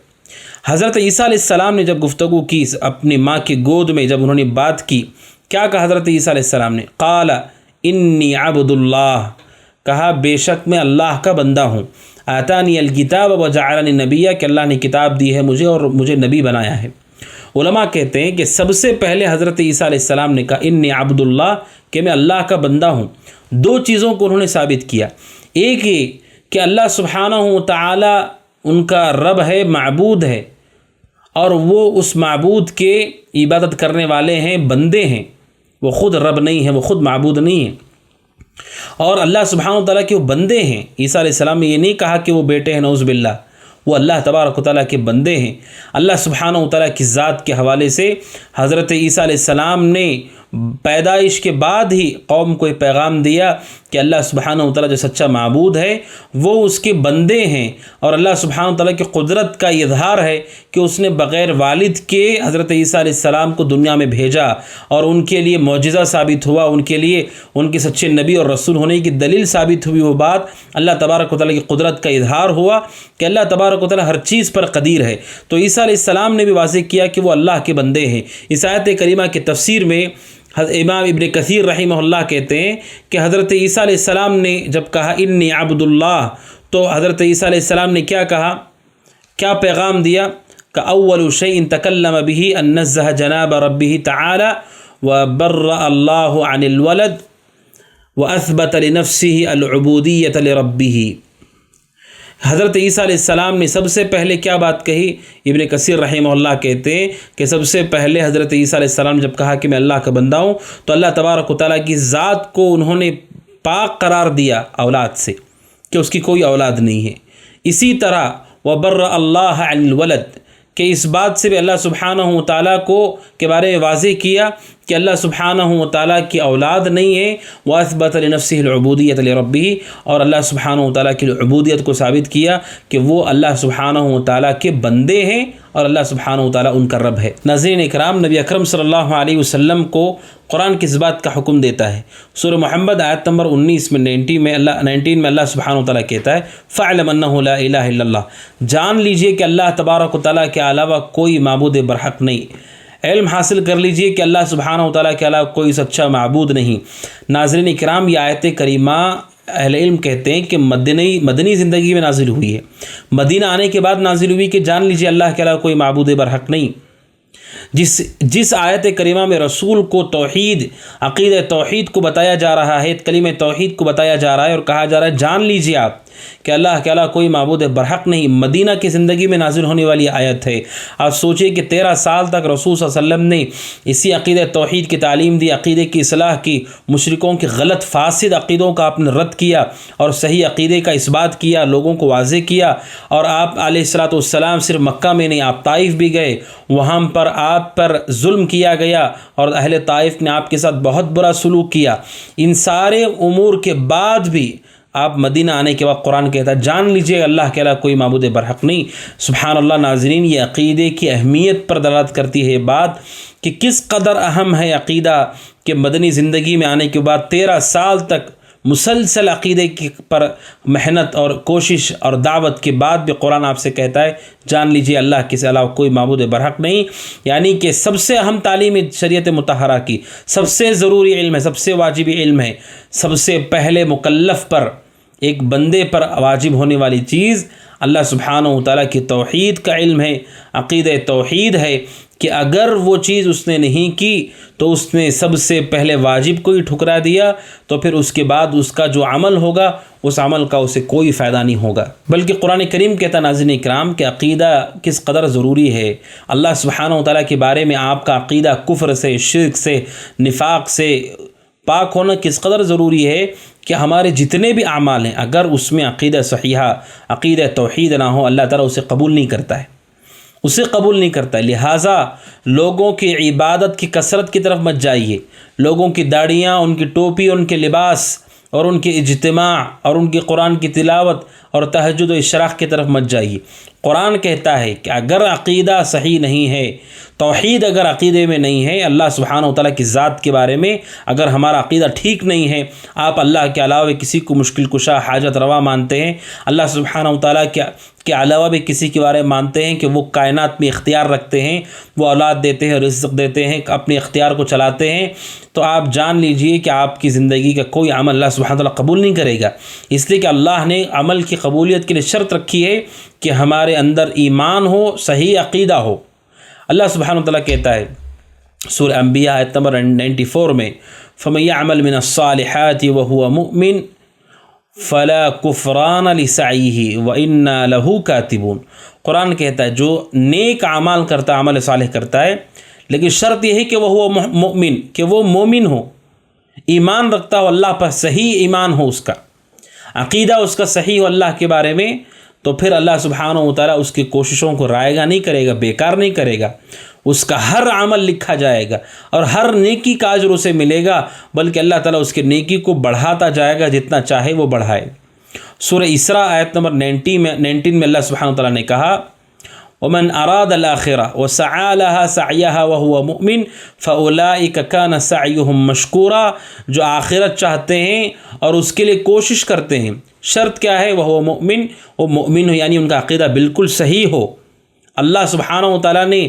Speaker 1: حضرت عیسیٰ علیہ السلام نے جب گفتگو کی اپنی ماں کی گود میں، جب انہوں نے بات کی، کیا کہا حضرت عیسیٰ علیہ السلام نے؟ قال انی عبد اللہ، کہا بے شک میں اللہ کا بندہ ہوں، آتانی الکتاب وجعلنی نبیا، کہ اللہ نے کتاب دی ہے مجھے اور مجھے نبی بنایا ہے۔ علماء کہتے ہیں کہ سب سے پہلے حضرت عیسیٰ علیہ السلام نے کہا انی عبد اللہ، کہ میں اللہ کا بندہ ہوں۔ دو چیزوں کو انہوں نے ثابت کیا، ایک یہ کہ اللہ سبحانہ و تعالی ان کا رب ہے، معبود ہے، اور وہ اس معبود کے عبادت کرنے والے ہیں، بندے ہیں، وہ خود رب نہیں ہیں، وہ خود معبود نہیں ہیں، اور اللہ سبحانہ و تعالیٰ کے وہ بندے ہیں۔ عیسیٰ علیہ السلام نے یہ نہیں کہا کہ وہ بیٹے ہیں، نعوذ باللہ، وہ اللہ تبارک و تعالیٰ کے بندے ہیں۔ اللہ سبحانہ و تعالیٰ کی ذات کے حوالے سے حضرت عیسیٰ علیہ السلام نے پیدائش کے بعد ہی قوم کو یہ پیغام دیا کہ اللہ سبحانہ و تعالیٰ جو سچا معبود ہے وہ اس کے بندے ہیں، اور اللہ سبحانہ و تعالیٰ کی قدرت کا یہ اظہار ہے کہ اس نے بغیر والد کے حضرت عیسیٰ علیہ السلام کو دنیا میں بھیجا، اور ان کے لیے معجزہ ثابت ہوا، ان کے لیے ان کے سچے نبی اور رسول ہونے کی دلیل ثابت ہوئی۔ وہ بات اللہ تبارک و تعالیٰ کی قدرت کا اظہار ہوا کہ اللہ تبارک و تعالیٰ ہر چیز پر قدیر ہے۔ تو عیسیٰ علیہ السلام نے بھی واضح کیا کہ وہ اللہ کے بندے ہیں۔ اس آیت کریمہ کی تفسیر میں امام ابن کثیر رحمہ اللہ کہتے ہیں کہ حضرت عیسیٰ علیہ السلام نے جب کہا انی عبد اللہ، تو حضرت عیسیٰ علیہ السلام نے کیا کہا، کیا پیغام دیا کہ اول شیء تکلم به ان نزہ جناب ربه تعالی وبرأ اللہ عن الولد واثبت لنفسه العبودیۃ لربه۔ حضرت عیسیٰ علیہ السلام نے سب سے پہلے کیا بات کہی؟ ابن کثیر رحمہ اللہ کہتے ہیں کہ سب سے پہلے حضرت عیسیٰ علیہ السلام جب کہا کہ میں اللہ کا بندہ ہوں، تو اللہ تبارک و تعالیٰ کی ذات کو انہوں نے پاک قرار دیا اولاد سے، کہ اس کی کوئی اولاد نہیں ہے۔ اسی طرح وبرأ اللہ عن الولد، کہ اس بات سے بھی اللہ سبحانہ و تعالیٰ کو کے بارے میں واضح کیا کہ اللہ سبحانہ و تعالیٰ کی اولاد نہیں ہے۔ وَأَثْبَتَ لِنَفْسِهِ الْعُبُودِيَّةَ لِرَبِّهِ، اور اللہ سبحانہ و تعالیٰ کی عبودیت کو ثابت کیا کہ وہ اللہ سبحانہ و تعالیٰ کے بندے ہیں، اور اللہ سبحانہ و تعالیٰ ان کا رب ہے۔ ناظرین اکرام، نبی اکرم صلی اللہ علیہ وسلم کو قرآن کس بات کا حکم دیتا ہے؟ سورہ محمد آیت نمبر 19 میں 19 میں اللہ سبحانہ و تعالیٰ کہتا ہے فَاعْلَمْ أَنَّهُ لَا إِلَهَ إِلَّا اللَّهُ، جان لیجئے کہ اللہ تبارک و تعالیٰ کے علاوہ کوئی معبود برحق نہیں۔ علم حاصل کر لیجئے کہ اللہ سبحانہ و تعالیٰ کے علاوہ کوئی سچا معبود نہیں۔ ناظرین اکرام، یہ آیت کریمہ اہل علم کہتے ہیں کہ مدنی زندگی میں نازل ہوئی ہے، مدینہ آنے کے بعد نازل ہوئی کہ جان لیجئے اللہ کے علاوہ کوئی معبود برحق نہیں۔ جس آیت کریمہ میں رسول کو توحید، عقیدہ توحید کو بتایا جا رہا ہے، کلمہ توحید کو بتایا جا رہا ہے، اور کہا جا رہا ہے جان لیجئے آپ کہ اللہ کے علاوہ کوئی معبود برحق نہیں، مدینہ کی زندگی میں نازل ہونے والی آیت ہے۔ آپ سوچئے کہ 13 سال تک رسول صلی اللہ علیہ وسلم نے اسی عقیدہ توحید کی تعلیم دی، عقیدے کی اصلاح کی، مشرکوں کے غلط فاسد عقیدوں کا آپ نے رد کیا اور صحیح عقیدے کا اثبات کیا، لوگوں کو واضح کیا۔ اور آپ علیہ الصلوۃ والسلام صرف مکہ میں نہیں، آپ طائف بھی گئے، وہاں پر آپ پر ظلم کیا گیا اور اہل طائف نے آپ کے ساتھ بہت برا سلوک کیا۔ ان سارے امور کے بعد بھی آپ مدینہ آنے کے بعد قرآن کہتا ہے جان لیجئے اللہ کے علاوہ کوئی معبود برحق نہیں۔ سبحان اللہ ناظرین، یہ عقیدے کی اہمیت پر دلالت کرتی ہے یہ بات کہ کس قدر اہم ہے عقیدہ، کہ مدنی زندگی میں آنے کے بعد 13 سال تک مسلسل عقیدے کی پر محنت اور کوشش اور دعوت کے بعد بھی قرآن آپ سے کہتا ہے جان لیجیے اللہ کے علاوہ کوئی معبود برحق نہیں، یعنی کہ سب سے اہم تعلیم شریعت مطہرہ کی، سب سے ضروری علم ہے، سب سے واجبی علم ہے، سب سے پہلے مکلف پر، ایک بندے پر واجب ہونے والی چیز اللہ سبحانہ و تعالیٰ کی توحید کا علم ہے، عقیدہ توحید ہے، کہ اگر وہ چیز اس نے نہیں کی تو اس نے سب سے پہلے واجب کو ہی ٹھکرا دیا، تو پھر اس کے بعد اس کا جو عمل ہوگا اس عمل کا اسے کوئی فائدہ نہیں ہوگا۔ بلکہ قرآن کریم کہتا ہے ناظرین اکرام کہ عقیدہ کس قدر ضروری ہے، اللہ سبحانہ و تعالیٰ کے بارے میں آپ کا عقیدہ کفر سے، شرک سے، نفاق سے پاک ہونا کس قدر ضروری ہے کہ ہمارے جتنے بھی اعمال ہیں اگر اس میں عقیدہ صحیحہ، عقیدہ توحید نہ ہو، اللہ تعالیٰ اسے قبول نہیں کرتا ہے، اسے قبول نہیں کرتا ہے۔ لہٰذا لوگوں کی عبادت کی کثرت کی طرف مت جائیے، لوگوں کی داڑیاں، ان کی ٹوپی، ان کے لباس اور ان کے اجتماع اور ان کی قرآن کی تلاوت اور تہجد و اشراق کی طرف مت جائیے۔ قرآن کہتا ہے کہ اگر عقیدہ صحیح نہیں ہے، توحید اگر عقیدے میں نہیں ہے، اللہ سبحانہ و تعالیٰ کی ذات کے بارے میں اگر ہمارا عقیدہ ٹھیک نہیں ہے، آپ اللہ کے علاوہ کسی کو مشکل کشا، حاجت روا مانتے ہیں، اللہ سبحانہ و تعالیٰ کے علاوہ بھی کسی کے بارے میں مانتے ہیں کہ وہ کائنات میں اختیار رکھتے ہیں، وہ اولاد دیتے ہیں، رزق دیتے ہیں، اپنے اختیار کو چلاتے ہیں، تو آپ جان لیجئے کہ آپ کی زندگی کا کوئی عمل اللہ سبحانہ و تعالیٰ قبول نہیں کرے گا، اس لیے کہ اللہ نے عمل کی قبولیت کے لیے شرط رکھی ہے کہ ہمارے اندر ایمان ہو، صحیح عقیدہ ہو۔ اللہ سبحانہ و تعالیٰ کہتا ہے سورہ انبیاء آیت نمبر 94 میں فَمَن يَعْمَلْ مِنَ الصَّالِحَاتِ وَهُوَ مُؤْمِنٌ فَلَا كُفْرَانَ لِسَعْيِهِ وَإِنَّا لَهُ كَاتِبُونَ۔ قرآن کہتا ہے جو نیک اعمال کرتا ہے، عمل صالح کرتا ہے، لیکن شرط یہ ہے کہ وہ مؤمن، کہ وہ مومن ہو، ایمان رکھتا ہو، اللہ پر صحیح ایمان ہو، اس کا عقیدہ اس کا صحیح ہو اللہ کے بارے میں، تو پھر اللہ سبحانہ و تعالیٰ اس کی کوششوں کو رائے گا نہیں کرے گا، بیکار نہیں کرے گا، اس کا ہر عمل لکھا جائے گا اور ہر نیکی کا اجر اسے ملے گا، بلکہ اللہ تعالیٰ اس کے نیکی کو بڑھاتا جائے گا، جتنا چاہے وہ بڑھائے۔ سورہ اسراء آیت نمبر 19 میں اللہ سبحانہ و تعالیٰ نے کہا وَمَنْ أَرَادَ الْآخِرَةَ وَسَعَى لَهَا سَعْيَهَا وَهُوَ مُؤْمِنٌ فَأُولَٰئِكَ كَانَ سَعْيُهُمْ مَشْكُورًا، جو آخرت چاہتے ہیں اور اس کے لیے کوشش کرتے ہیں، شرط کیا ہے؟ وَهُوَ مُؤْمِن، وہ مؤمن ہو، یعنی ان کا عقیدہ بالکل صحیح ہو، اللہ سبحانہ و تعالیٰ نے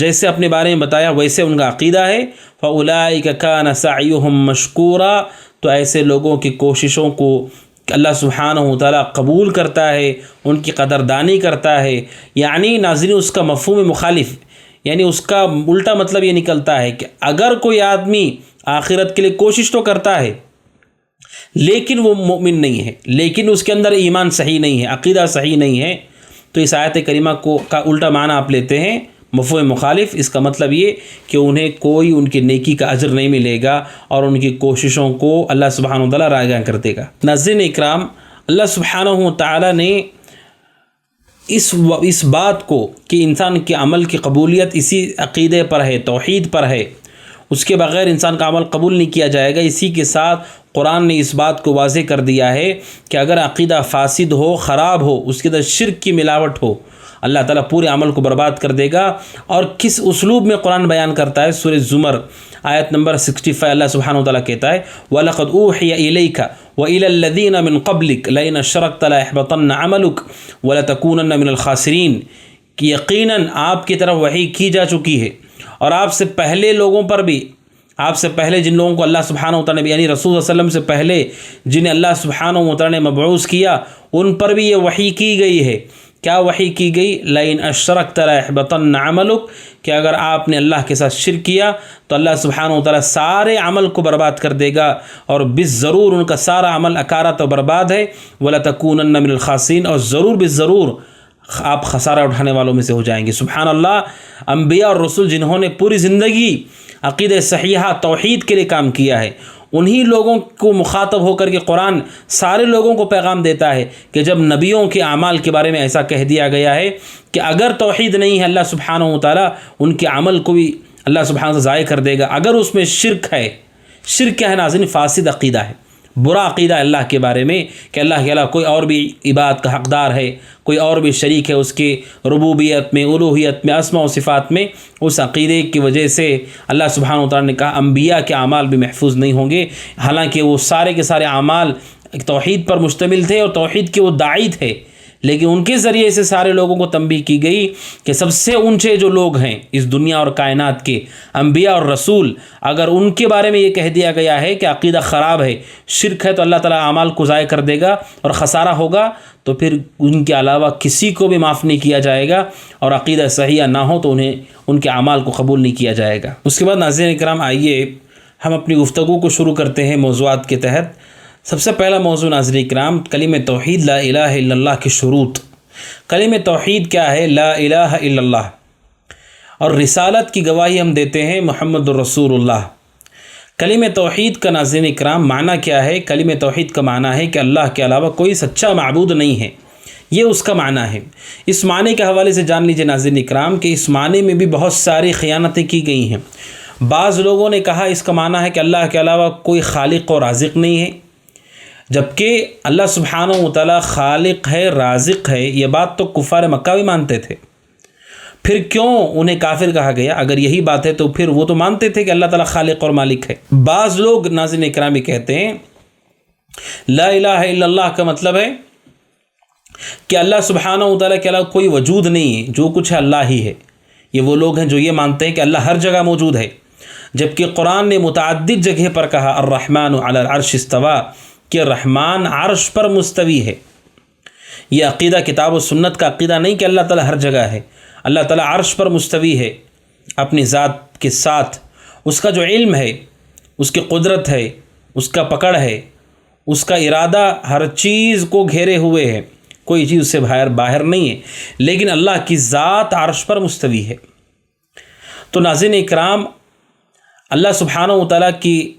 Speaker 1: جیسے اپنے بارے میں بتایا ویسے ان کا عقیدہ ہے، فَأُولَٰئِكَ كَانَ سَعْيُهُمْ مَشْكُورًا، تو ایسے لوگوں کی کوششوں کو اللہ سبحانہ و تعالیٰ قبول کرتا ہے، ان کی قدردانی کرتا ہے۔ یعنی ناظرین اس کا مفہوم مخالف، یعنی اس کا الٹا مطلب یہ نکلتا ہے کہ اگر کوئی آدمی آخرت کے لیے کوشش تو کرتا ہے لیکن وہ مومن نہیں ہے، لیکن اس کے اندر ایمان صحیح نہیں ہے، عقیدہ صحیح نہیں ہے، تو اس آیت کریمہ کا الٹا معنی آپ لیتے ہیں مفہوم مخالف۔ اس کا مطلب یہ کہ انہیں کوئی ان کی نیکی کا اجر نہیں ملے گا اور ان کی کوششوں کو اللہ سبحانہ و تعالیٰ رائے گاہ کر دے گا۔ ناظرین اکرام، اللہ سبحانہ و تعالیٰ نے اس بات کو کہ انسان کے عمل کی قبولیت اسی عقیدے پر ہے، توحید پر ہے، اس کے بغیر انسان کا عمل قبول نہیں کیا جائے گا، اسی کے ساتھ قرآن نے اس بات کو واضح کر دیا ہے کہ اگر عقیدہ فاسد ہو، خراب ہو، اس کے اندر شرک کی ملاوٹ ہو، اللہ تعالیٰ پورے عمل کو برباد کر دے گا۔ اور کس اسلوب میں قرآن بیان کرتا ہے؟ سورہ زمر آیت نمبر 65 اللہ سبحانہ و تعالیٰ کہتا ہے وَلَقَدْ أُوحِيَ إِلَيْكَ وَإِلَى الَّذِينَ مِن قَبْلِكَ لَئِنْ أَشْرَكْتَ لَيَحْبَطَنَّ عَمَلُكَ وَلَتَكُونَنَّ مِنَ الْخَاسِرِينَ، کہ یقیناً آپ کی طرف وحی کی جا چکی ہے اور آپ سے پہلے لوگوں پر بھی، آپ سے پہلے جن لوگوں کو اللہ سبحانہ و تعالیٰ نے، یعنی رسول صلی اللہ علیہ وسلم سے پہلے جنہیں اللہ سبحانہ و تعالیٰ نے مبعوث کیا، ان پر بھی یہ وحی کی گئی ہے۔ کیا وحی کی گئی؟ لَئِنْ أَشْرَكْتَ لَيَحْبَطَنَّ عَمَلُكَ، کہ اگر آپ نے اللہ کے ساتھ شرک کیا تو اللہ سبحانہ و تعالیٰ سارے عمل کو برباد کر دے گا، اور بالضرور ان کا سارا عمل اکارت و برباد ہے۔ وَلَتَكُونَنَّ مِنَ الْخَاسِرِينَ، اور ضرور بالضرور آپ خسارہ اٹھانے والوں میں سے ہو جائیں گے۔ سبحان اللہ، انبیاء اور رسول جنہوں نے پوری زندگی عقیدہ صحیحہ توحید کے لیے کام کیا ہے، انہی لوگوں کو مخاطب ہو کر کے قرآن سارے لوگوں کو پیغام دیتا ہے کہ جب نبیوں کے اعمال کے بارے میں ایسا کہہ دیا گیا ہے کہ اگر توحید نہیں ہے، اللہ سبحانہ و تعالیٰ ان کے عمل کو بھی اللہ سبحانہ و تعالیٰ ضائع کر دے گا۔ اگر اس میں شرک ہے، شرک کیا ہے ناظرین؟ فاسد عقیدہ ہے، برا عقیدہ اللہ کے بارے میں کہ اللہ کے علاوہ کوئی اور بھی عبادت کا حقدار ہے، کوئی اور بھی شریک ہے اس کے ربوبیت میں، الوہیت میں، اسماء و صفات میں، اس عقیدے کی وجہ سے اللہ سبحانہ و تعالیٰ نے کہا انبیاء کے اعمال بھی محفوظ نہیں ہوں گے، حالانکہ وہ سارے کے سارے اعمال توحید پر مشتمل تھے اور توحید کے وہ داعی تھے، لیکن ان کے ذریعے سے سارے لوگوں کو تنبیہ کی گئی کہ سب سے اونچے جو لوگ ہیں اس دنیا اور کائنات کے انبیاء اور رسول، اگر ان کے بارے میں یہ کہہ دیا گیا ہے کہ عقیدہ خراب ہے، شرک ہے، تو اللہ تعالیٰ اعمال کو ضائع کر دے گا اور خسارہ ہوگا، تو پھر ان کے علاوہ کسی کو بھی معاف نہیں کیا جائے گا، اور عقیدہ صحیح نہ ہو تو انہیں ان کے اعمال کو قبول نہیں کیا جائے گا۔ اس کے بعد ناظرین کرام، آئیے ہم اپنی گفتگو کو شروع کرتے ہیں موضوعات کے تحت۔ سب سے پہلا موضوع ناظرین کرام، کلمہ توحید لا الہ الا اللہ کی شروط۔ کلمہ توحید کیا ہے؟ لا الہ الا اللہ، اور رسالت کی گواہی ہم دیتے ہیں محمد الرسول اللہ۔ کلمہ توحید کا ناظرین اکرام معنی کیا ہے؟ کلمہ توحید کا معنی ہے کہ اللہ کے علاوہ کوئی سچا معبود نہیں ہے، یہ اس کا معنی ہے۔ اس معنی کے حوالے سے جان لیجیے ناظرین اکرام کہ اس معنی میں بھی بہت ساری خیانتیں کی گئی ہیں۔ بعض لوگوں نے کہا اس کا معنی ہے کہ اللہ کے علاوہ کوئی خالق و رازق نہیں ہے، جبکہ اللہ سبحانہ و تعالیٰ خالق ہے، رازق ہے، یہ بات تو کفار مکہ بھی مانتے تھے، پھر کیوں انہیں کافر کہا گیا؟ اگر یہی بات ہے تو پھر وہ تو مانتے تھے کہ اللہ تعالیٰ خالق اور مالک ہے۔ بعض لوگ ناظرین اکرامی کہتے ہیں لا الہ الا اللہ کا مطلب ہے کہ اللہ سبحانہ و تعالیٰ کے علاوہ کوئی وجود نہیں ہے، جو کچھ ہے اللہ ہی ہے۔ یہ وہ لوگ ہیں جو یہ مانتے ہیں کہ اللہ ہر جگہ موجود ہے، جبکہ قرآن نے متعدد جگہ پر کہا الرحمن علی العرش استویٰ، کہ رحمان عرش پر مستوی ہے۔ یہ عقیدہ کتاب و سنت کا عقیدہ نہیں کہ اللہ تعالیٰ ہر جگہ ہے، اللہ تعالیٰ عرش پر مستوی ہے اپنی ذات کے ساتھ، اس کا جو علم ہے، اس کی قدرت ہے، اس کا پکڑ ہے، اس کا ارادہ ہر چیز کو گھیرے ہوئے ہے، کوئی چیز اس سے باہر نہیں ہے، لیکن اللہ کی ذات عرش پر مستوی ہے۔ تو ناظرین اکرام، اللہ سبحانہ و تعالیٰ کی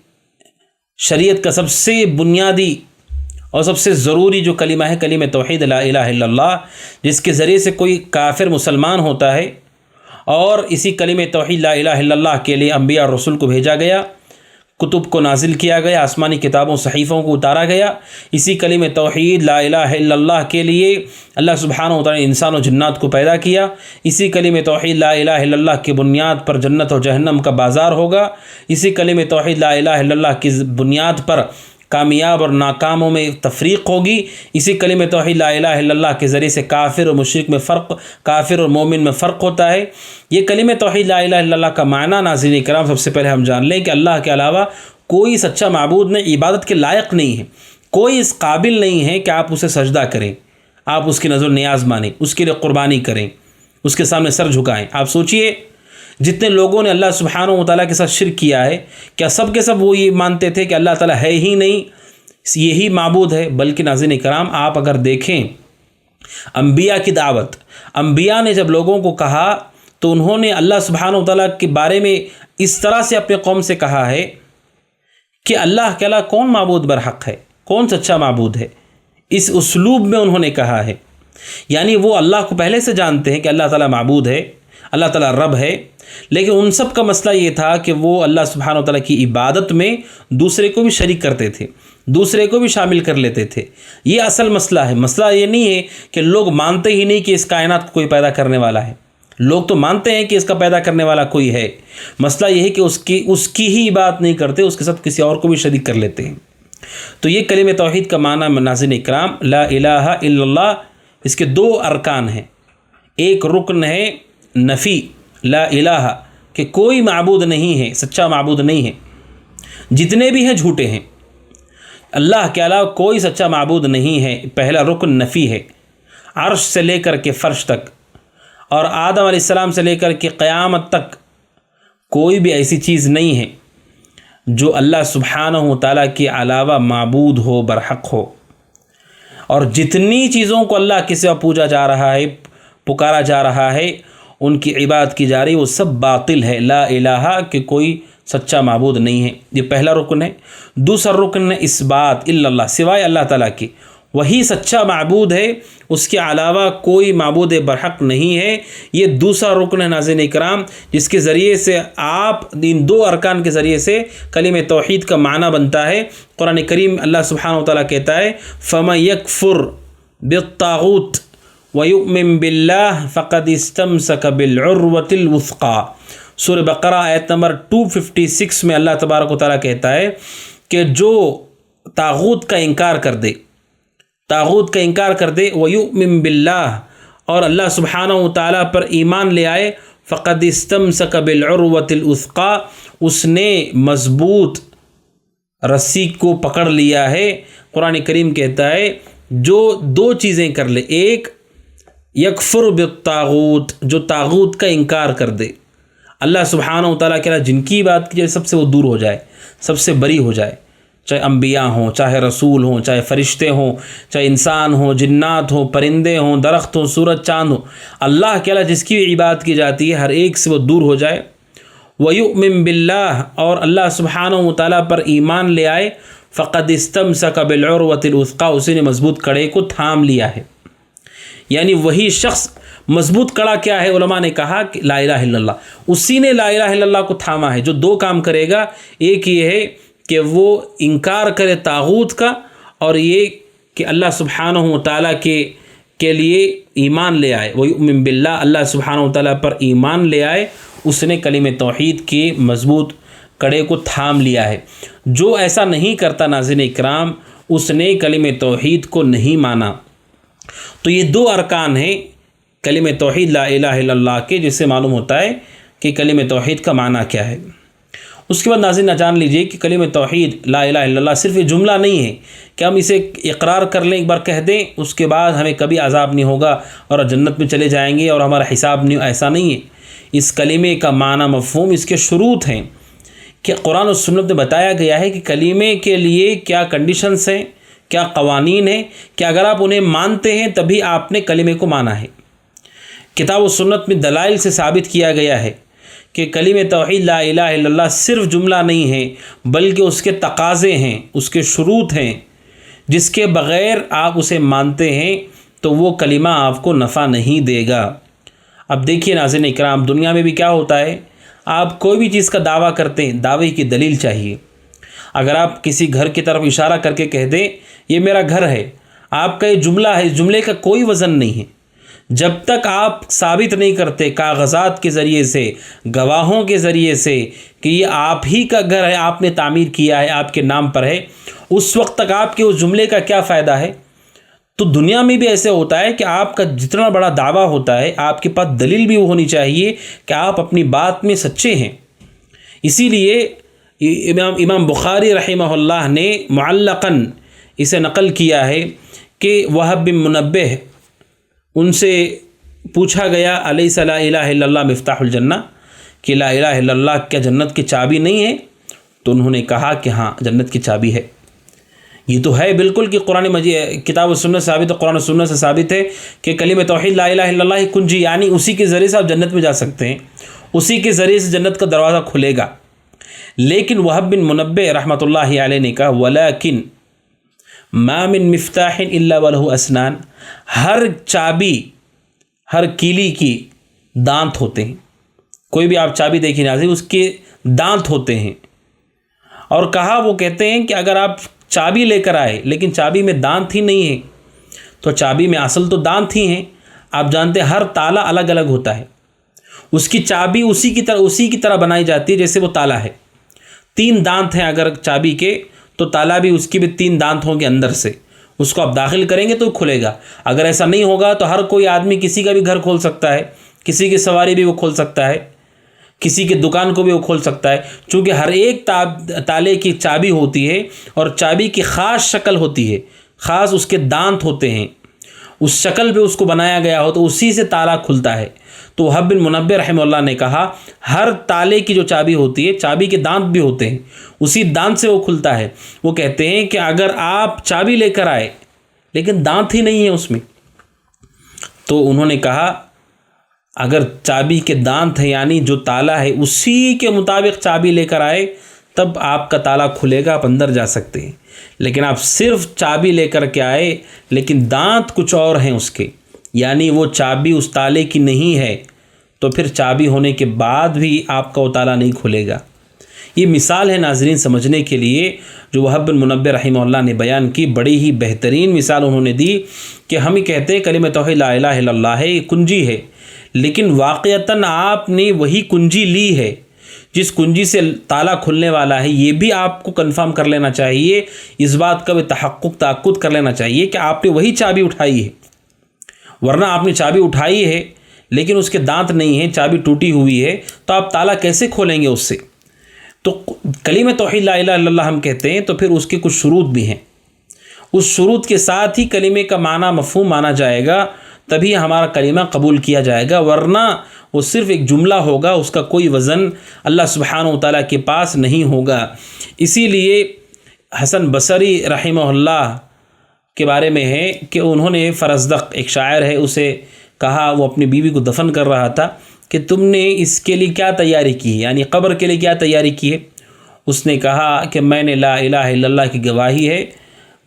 Speaker 1: شریعت کا سب سے بنیادی اور سب سے ضروری جو کلمہ ہے کلمہ توحید لا الہ الا اللہ، جس کے ذریعے سے کوئی کافر مسلمان ہوتا ہے، اور اسی کلمہ توحید لا الہ الا اللہ کے لیے انبیاء اور رسول کو بھیجا گیا، کتب کو نازل کیا گیا، آسمانی کتابوں صحیفوں کو اتارا گیا۔ اسی کلمہ توحید لا الہ الا اللہ کے لیے اللہ سبحانہ و تعالیٰ نے انسان و جنات کو پیدا کیا۔ اسی کلمہ توحید لا الہ الا اللہ کی بنیاد پر جنت و جہنم کا بازار ہوگا۔ اسی کلمہ توحید لا الہ الا اللہ کی بنیاد پر کامیاب اور ناکاموں میں تفریق ہوگی۔ اسی کلمہ توحید لا الہ الا اللہ کے ذریعے سے کافر اور مشرک میں فرق، کافر اور مومن میں فرق ہوتا ہے۔ یہ کلمہ توحید لا الہ الا اللہ کا معنی ناظرین کرام سب سے پہلے ہم جان لیں کہ اللہ کے علاوہ کوئی سچا معبود نہیں، عبادت کے لائق نہیں ہے، کوئی اس قابل نہیں ہے کہ آپ اسے سجدہ کریں، آپ اس کی نظر نیاز مانیں، اس کے لیے قربانی کریں، اس کے سامنے سر جھکائیں۔ آپ سوچئے جتنے لوگوں نے اللہ سبحانہ و تعالیٰ کے ساتھ شرک کیا ہے، کیا سب کے سب وہ یہ مانتے تھے کہ اللہ تعالیٰ ہے ہی نہیں، یہی معبود ہے؟ بلکہ ناظرین کرام، آپ اگر دیکھیں انبیاء کی دعوت، انبیاء نے جب لوگوں کو کہا تو انہوں نے اللہ سبحانہ و تعالیٰ کے بارے میں اس طرح سے اپنے قوم سے کہا ہے کہ اللہ کے علاوہ کون معبود برحق ہے، کون سچا معبود ہے، اس اسلوب میں انہوں نے کہا ہے۔ یعنی وہ اللہ کو پہلے سے جانتے ہیں کہ اللہ تعالیٰ معبود ہے، اللہ تعالیٰ رب ہے، لیکن ان سب کا مسئلہ یہ تھا کہ وہ اللہ سبحانہ و تعالیٰ کی عبادت میں دوسرے کو بھی شریک کرتے تھے، دوسرے کو بھی شامل کر لیتے تھے۔ یہ اصل مسئلہ ہے۔ مسئلہ یہ نہیں ہے کہ لوگ مانتے ہی نہیں کہ اس کائنات کو کوئی پیدا کرنے والا ہے، لوگ تو مانتے ہیں کہ اس کا پیدا کرنے والا کوئی ہے، مسئلہ یہ ہے کہ اس کی ہی بات نہیں کرتے، اس کے ساتھ کسی اور کو بھی شریک کر لیتے ہیں۔ تو یہ کلمہ توحید کا معنی ناظرین اکرام لا الہ الا اللہ، اس کے دو ارکان ہیں۔ ایک رکن ہے نفی، لا الہ، کہ کوئی معبود نہیں ہے، سچا معبود نہیں ہے، جتنے بھی ہیں جھوٹے ہیں، اللہ کے علاوہ کوئی سچا معبود نہیں ہے۔ پہلا رکن نفی ہے، عرش سے لے کر کے فرش تک اور آدم علیہ السلام سے لے کر کے قیامت تک کوئی بھی ایسی چیز نہیں ہے جو اللہ سبحانہ و تعالیٰ کے علاوہ معبود ہو، برحق ہو۔ اور جتنی چیزوں کو اللہ کے سوا پوجا جا رہا ہے، پکارا جا رہا ہے، ان کی عبادت کی جا رہی، وہ سب باطل ہے۔ لا الہ کہ کوئی سچا معبود نہیں ہے، یہ پہلا رکن ہے۔ دوسرا رکن ہے اثبات الا اللہ، سوائے اللہ تعالیٰ کے وہی سچا معبود ہے، اس کے علاوہ کوئی معبود برحق نہیں ہے۔ یہ دوسرا رکن ہے ناظرین اکرام، جس کے ذریعے سے آپ ان دو ارکان کے ذریعے سے کلمہ توحید کا معنی بنتا ہے۔ قرآن کریم اللہ سبحانہ وتعالیٰ کہتا ہے فَمَن يَكْفُرْ بِالطَّاغُوتِ وَيُؤْمِن بِاللَّهِ فَقَدِ اسْتَمْسَكَ بِالْعُرْوَةِ الْوُثْقَىٰ۔ سورہ بقرہ آیت نمبر 256 میں اللہ تبارک و تعالیٰ کہتا ہے کہ جو طاغوت کا انکار کر دے، طاغوت کا انکار کر دے، وَيُؤْمِن بِاللَّهِ، اور اللہ سبحانہ و تعالیٰ پر ایمان لے آئے، فقد استمسک بالعروۃ الوثقیٰ، اس نے مضبوط رسی کو پکڑ لیا ہے۔ قرآن کریم کہتا ہے جو دو چیزیں کر لے، ایک یکفر بالطاغوت، جو طاغوت کا انکار کر دے، اللہ سبحانہ و تعالیٰ کے جن کی بات کی جائے سب سے وہ دور ہو جائے، سب سے بری ہو جائے، چاہے انبیاء ہوں، چاہے رسول ہوں، چاہے فرشتے ہوں، چاہے انسان ہوں، جنات ہوں، پرندے ہوں، درخت ہوں، سورج چاند ہوں، اللہ کے علاوہ جس کی بھی عبادت کی جاتی ہے ہر ایک سے وہ دور ہو جائے۔ وَيُؤْمِن بِاللَّهِ، اور اللہ سبحانہ و تعالیٰ پر ایمان لے آئے، فَقَدْ اسْتَمْسَكَ بِالْعُرْوَةِ الْوُثْقَىٰ، اسی نے مضبوط کڑے کو تھام لیا ہے۔ یعنی وہی شخص، مضبوط کڑا کیا ہے؟ علماء نے کہا کہ لا الہ الا اللہ، اسی نے لا الہ الا اللہ کو تھاما ہے۔ جو دو کام کرے گا، ایک یہ ہے کہ وہ انکار کرے طاغوت کا، اور یہ کہ اللہ سبحانہ و تعالیٰ کے لیے ایمان لے آئے، وَيُؤْمِن بِاللَّهِ، اللہ سبحانہ و تعالیٰ پر ایمان لے آئے، اس نے کلمہ توحید کے مضبوط کڑے کو تھام لیا ہے۔ جو ایسا نہیں کرتا ناظرین اکرام، اس نے کلمہ توحید کو نہیں مانا۔ تو یہ دو ارکان ہیں کلمہ توحید لا الہ الا اللہ کے، جس سے معلوم ہوتا ہے کہ کلمہ توحید کا معنی کیا ہے۔ اس کے بعد ناظرین جان لیجئے کہ کلمہ توحید لا الہ الا اللہ صرف یہ جملہ نہیں ہے کہ ہم اسے اقرار کر لیں، ایک بار کہہ دیں، اس کے بعد ہمیں کبھی عذاب نہیں ہوگا اور جنت میں چلے جائیں گے اور ہمارا حساب نہیں، ایسا نہیں ہے۔ اس کلمے کا معنی، مفہوم، اس کے شروط ہیں کہ قرآن و سنت میں بتایا گیا ہے کہ کلمے کے لیے کیا کنڈیشنز ہیں، کیا قوانین ہیں، کہ اگر آپ انہیں مانتے ہیں تبھی آپ نے کلمے کو مانا ہے۔ کتاب و سنت میں دلائل سے ثابت کیا گیا ہے کہ کلمہ توحید لا الہ الا اللہ صرف جملہ نہیں ہے، بلکہ اس کے تقاضے ہیں، اس کے شروط ہیں، جس کے بغیر آپ اسے مانتے ہیں تو وہ کلمہ آپ کو نفع نہیں دے گا۔ اب دیکھیے ناظرین اکرام، دنیا میں بھی کیا ہوتا ہے، آپ کوئی بھی چیز کا دعویٰ کرتے ہیں، دعوے کی دلیل چاہیے۔ اگر آپ کسی گھر کی طرف اشارہ کر کے کہہ دیں یہ میرا گھر ہے، آپ کا یہ جملہ ہے، اس جملے کا کوئی وزن نہیں ہے جب تک آپ ثابت نہیں کرتے کاغذات کے ذریعے سے، گواہوں کے ذریعے سے کہ یہ آپ ہی کا گھر ہے، آپ نے تعمیر کیا ہے، آپ کے نام پر ہے، اس وقت تک آپ کے اس جملے کا کیا فائدہ ہے؟ تو دنیا میں بھی ایسے ہوتا ہے کہ آپ کا جتنا بڑا دعویٰ ہوتا ہے، آپ کے پاس دلیل بھی ہونی چاہیے کہ آپ اپنی بات میں سچے ہیں۔ اسی لیے امام بخاری رحمہ اللہ نے معلقاً اسے نقل کیا ہے کہ وہب بن منبہ، ان سے پوچھا گیا الیس لا الہ الا اللہ مفتاح الجنہ، کہ لا الہ الا اللہ کیا جنت کی چابی نہیں ہے؟ تو انہوں نے کہا کہ ہاں جنت کی چابی ہے۔ یہ تو ہے بالکل کہ قرآن مجید، کتاب و سنت ثابت ہے، قرآن و سنت سے ثابت ہے کہ کلمہ توحید لا الہ الا اللہ کنجی، یعنی اسی کے ذریعے سے آپ جنت میں جا سکتے ہیں، اسی کے ذریعے سے جنت کا دروازہ کھلے گا۔ لیکن وہب بن منبہ رحمۃ اللہ علیہ نے کہا ولیکن ما من مفتاح الا وله اسنان، ہر چابی، ہر کیلی کی دانت ہوتے ہیں۔ کوئی بھی آپ چابی دیکھیں ناظرین، اس کے دانت ہوتے ہیں۔ اور کہا، وہ کہتے ہیں کہ اگر آپ چابی لے کر آئے لیکن چابی میں دانت ہی نہیں ہے، تو چابی میں اصل تو دانت ہی ہیں۔ آپ جانتے ہیں ہر تالا الگ الگ ہوتا ہے، اس کی چابی اسی کی طرح بنائی جاتی ہے جیسے وہ تالا ہے۔ 3 دانت ہیں اگر چابی کے، تو تالا بھی اس کی بھی 3 دانت ہوں گے اندر سے، اس کو آپ داخل کریں گے تو کھلے گا۔ اگر ایسا نہیں ہوگا تو ہر کوئی آدمی کسی کا بھی گھر کھول سکتا ہے، کسی کی سواری بھی وہ کھول سکتا ہے، کسی کی دکان کو بھی وہ کھول سکتا ہے، چونکہ ہر ایک تالے کی چابی ہوتی ہے اور چابی کی خاص شکل ہوتی ہے، خاص اس کے دانت ہوتے ہیں، اس شکل پہ اس کو بنایا گیا ہو تو اسی سے تالا کھلتا ہے۔ تو وہب بن منبہ رحمہ اللہ نے کہا ہر تالے کی جو چابی ہوتی ہے، چابی کے دانت بھی ہوتے ہیں، اسی دانت سے وہ کھلتا ہے۔ وہ کہتے ہیں کہ اگر آپ چابی لے کر آئے لیکن دانت ہی نہیں ہے اس میں، تو انہوں نے کہا اگر چابی کے دانت ہیں، یعنی جو تالا ہے اسی کے مطابق چابی لے کر آئے تب آپ کا تالا کھلے گا، آپ اندر جا سکتے ہیں۔ لیکن آپ صرف چابی لے کر کے آئے لیکن دانت کچھ اور ہیں اس کے، یعنی وہ چابی اس تالے کی نہیں ہے، تو پھر چابی ہونے کے بعد بھی آپ کا وہ تالا نہیں کھلے گا۔ یہ مثال ہے ناظرین سمجھنے کے لیے جو وہب بن منبہ رحمہ اللہ نے بیان کی، بڑی ہی بہترین مثال انہوں نے دی کہ ہم ہی کہتے ہیں کلمہ توحید لا الہ الا اللہ ہے، یہ کنجی ہے، لیکن واقعتاً آپ نے وہی کنجی لی ہے جس کنجی سے تالا کھلنے والا ہے۔ یہ بھی آپ کو کنفرم کر لینا چاہیے، اس بات کا بھی تاکد کر لینا چاہیے کہ آپ نے وہی چابی اٹھائی ہے، ورنہ آپ نے چابی اٹھائی ہے لیکن اس کے دانت نہیں ہیں، چابی ٹوٹی ہوئی ہے، تو آپ تالا کیسے کھولیں گے اس سے؟ تو کلمہ توحید لا الہ الا اللہ ہم کہتے ہیں تو پھر اس کے کچھ شروط بھی ہیں، اس شروط کے ساتھ ہی کلمے کا معنی مفہوم مانا جائے گا، تبھی ہمارا کلمہ قبول کیا جائے گا، ورنہ وہ صرف ایک جملہ ہوگا، اس کا کوئی وزن اللہ سبحانہ و تعالیٰ کے پاس نہیں ہوگا۔ اسی لیے حسن بصری رحمہ اللہ کے بارے میں ہے کہ انہوں نے فرزدق ایک شاعر ہے، اسے کہا، وہ اپنی بیوی کو دفن کر رہا تھا، کہ تم نے اس کے لیے کیا تیاری کی ہے، یعنی قبر کے لیے کیا تیاری کی ہے؟ اس نے کہا کہ میں نے لا الہ الا اللہ کی گواہی ہے،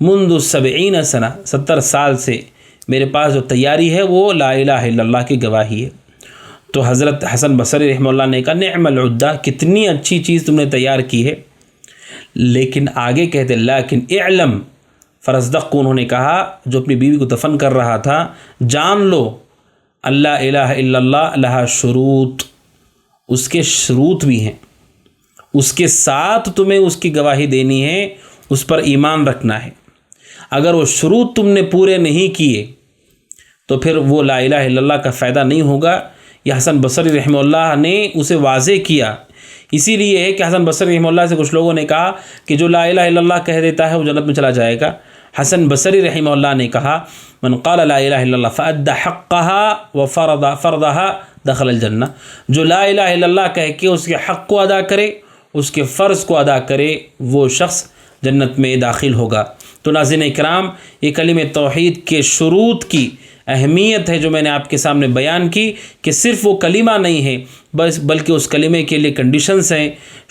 Speaker 1: منذ 70 سنہ، 70 سال سے میرے پاس جو تیاری ہے وہ لا الہ الا اللہ کی گواہی ہے۔ تو حضرت حسن بصری رحمہ اللہ نے کہا نعم العدہ، کتنی اچھی چیز تم نے تیار کی ہے، لیکن آگے کہتے لیکن اعلم، فرزدق کو انہوں نے کہا جو اپنی بیوی کو دفن کر رہا تھا، جان لو اللہ الہ الا اللہ لہا شروط، اس کے شروط بھی ہیں، اس کے ساتھ تمہیں اس کی گواہی دینی ہے، اس پر ایمان رکھنا ہے۔ اگر وہ شروط تم نے پورے نہیں کیے تو پھر وہ لا الہ الا اللہ کا فائدہ نہیں ہوگا۔ یہ حسن بصری رحمہ اللہ نے اسے واضح کیا، اسی لیے ہے کہ حسن بصری رحمہ اللہ سے کچھ لوگوں نے کہا کہ جو لا الہ الا اللہ کہہ دیتا ہے وہ جنت میں چلا جائے گا۔ حسن بصری رحمہ اللہ نے کہا من قال لا الہ الا اللہ فأدى حقها وفرضها دخل الجنہ، جو لا الہ الا اللہ کہہ کے اس کے حق کو ادا کرے، اس کے فرض کو ادا کرے، وہ شخص جنت میں داخل ہوگا۔ تو ناظرین اکرام، یہ کلمہ توحید کے شروط کی اہمیت ہے جو میں نے آپ کے سامنے بیان کی، کہ صرف وہ کلمہ نہیں ہے بلکہ اس کلمے کے لیے کنڈیشنز ہیں،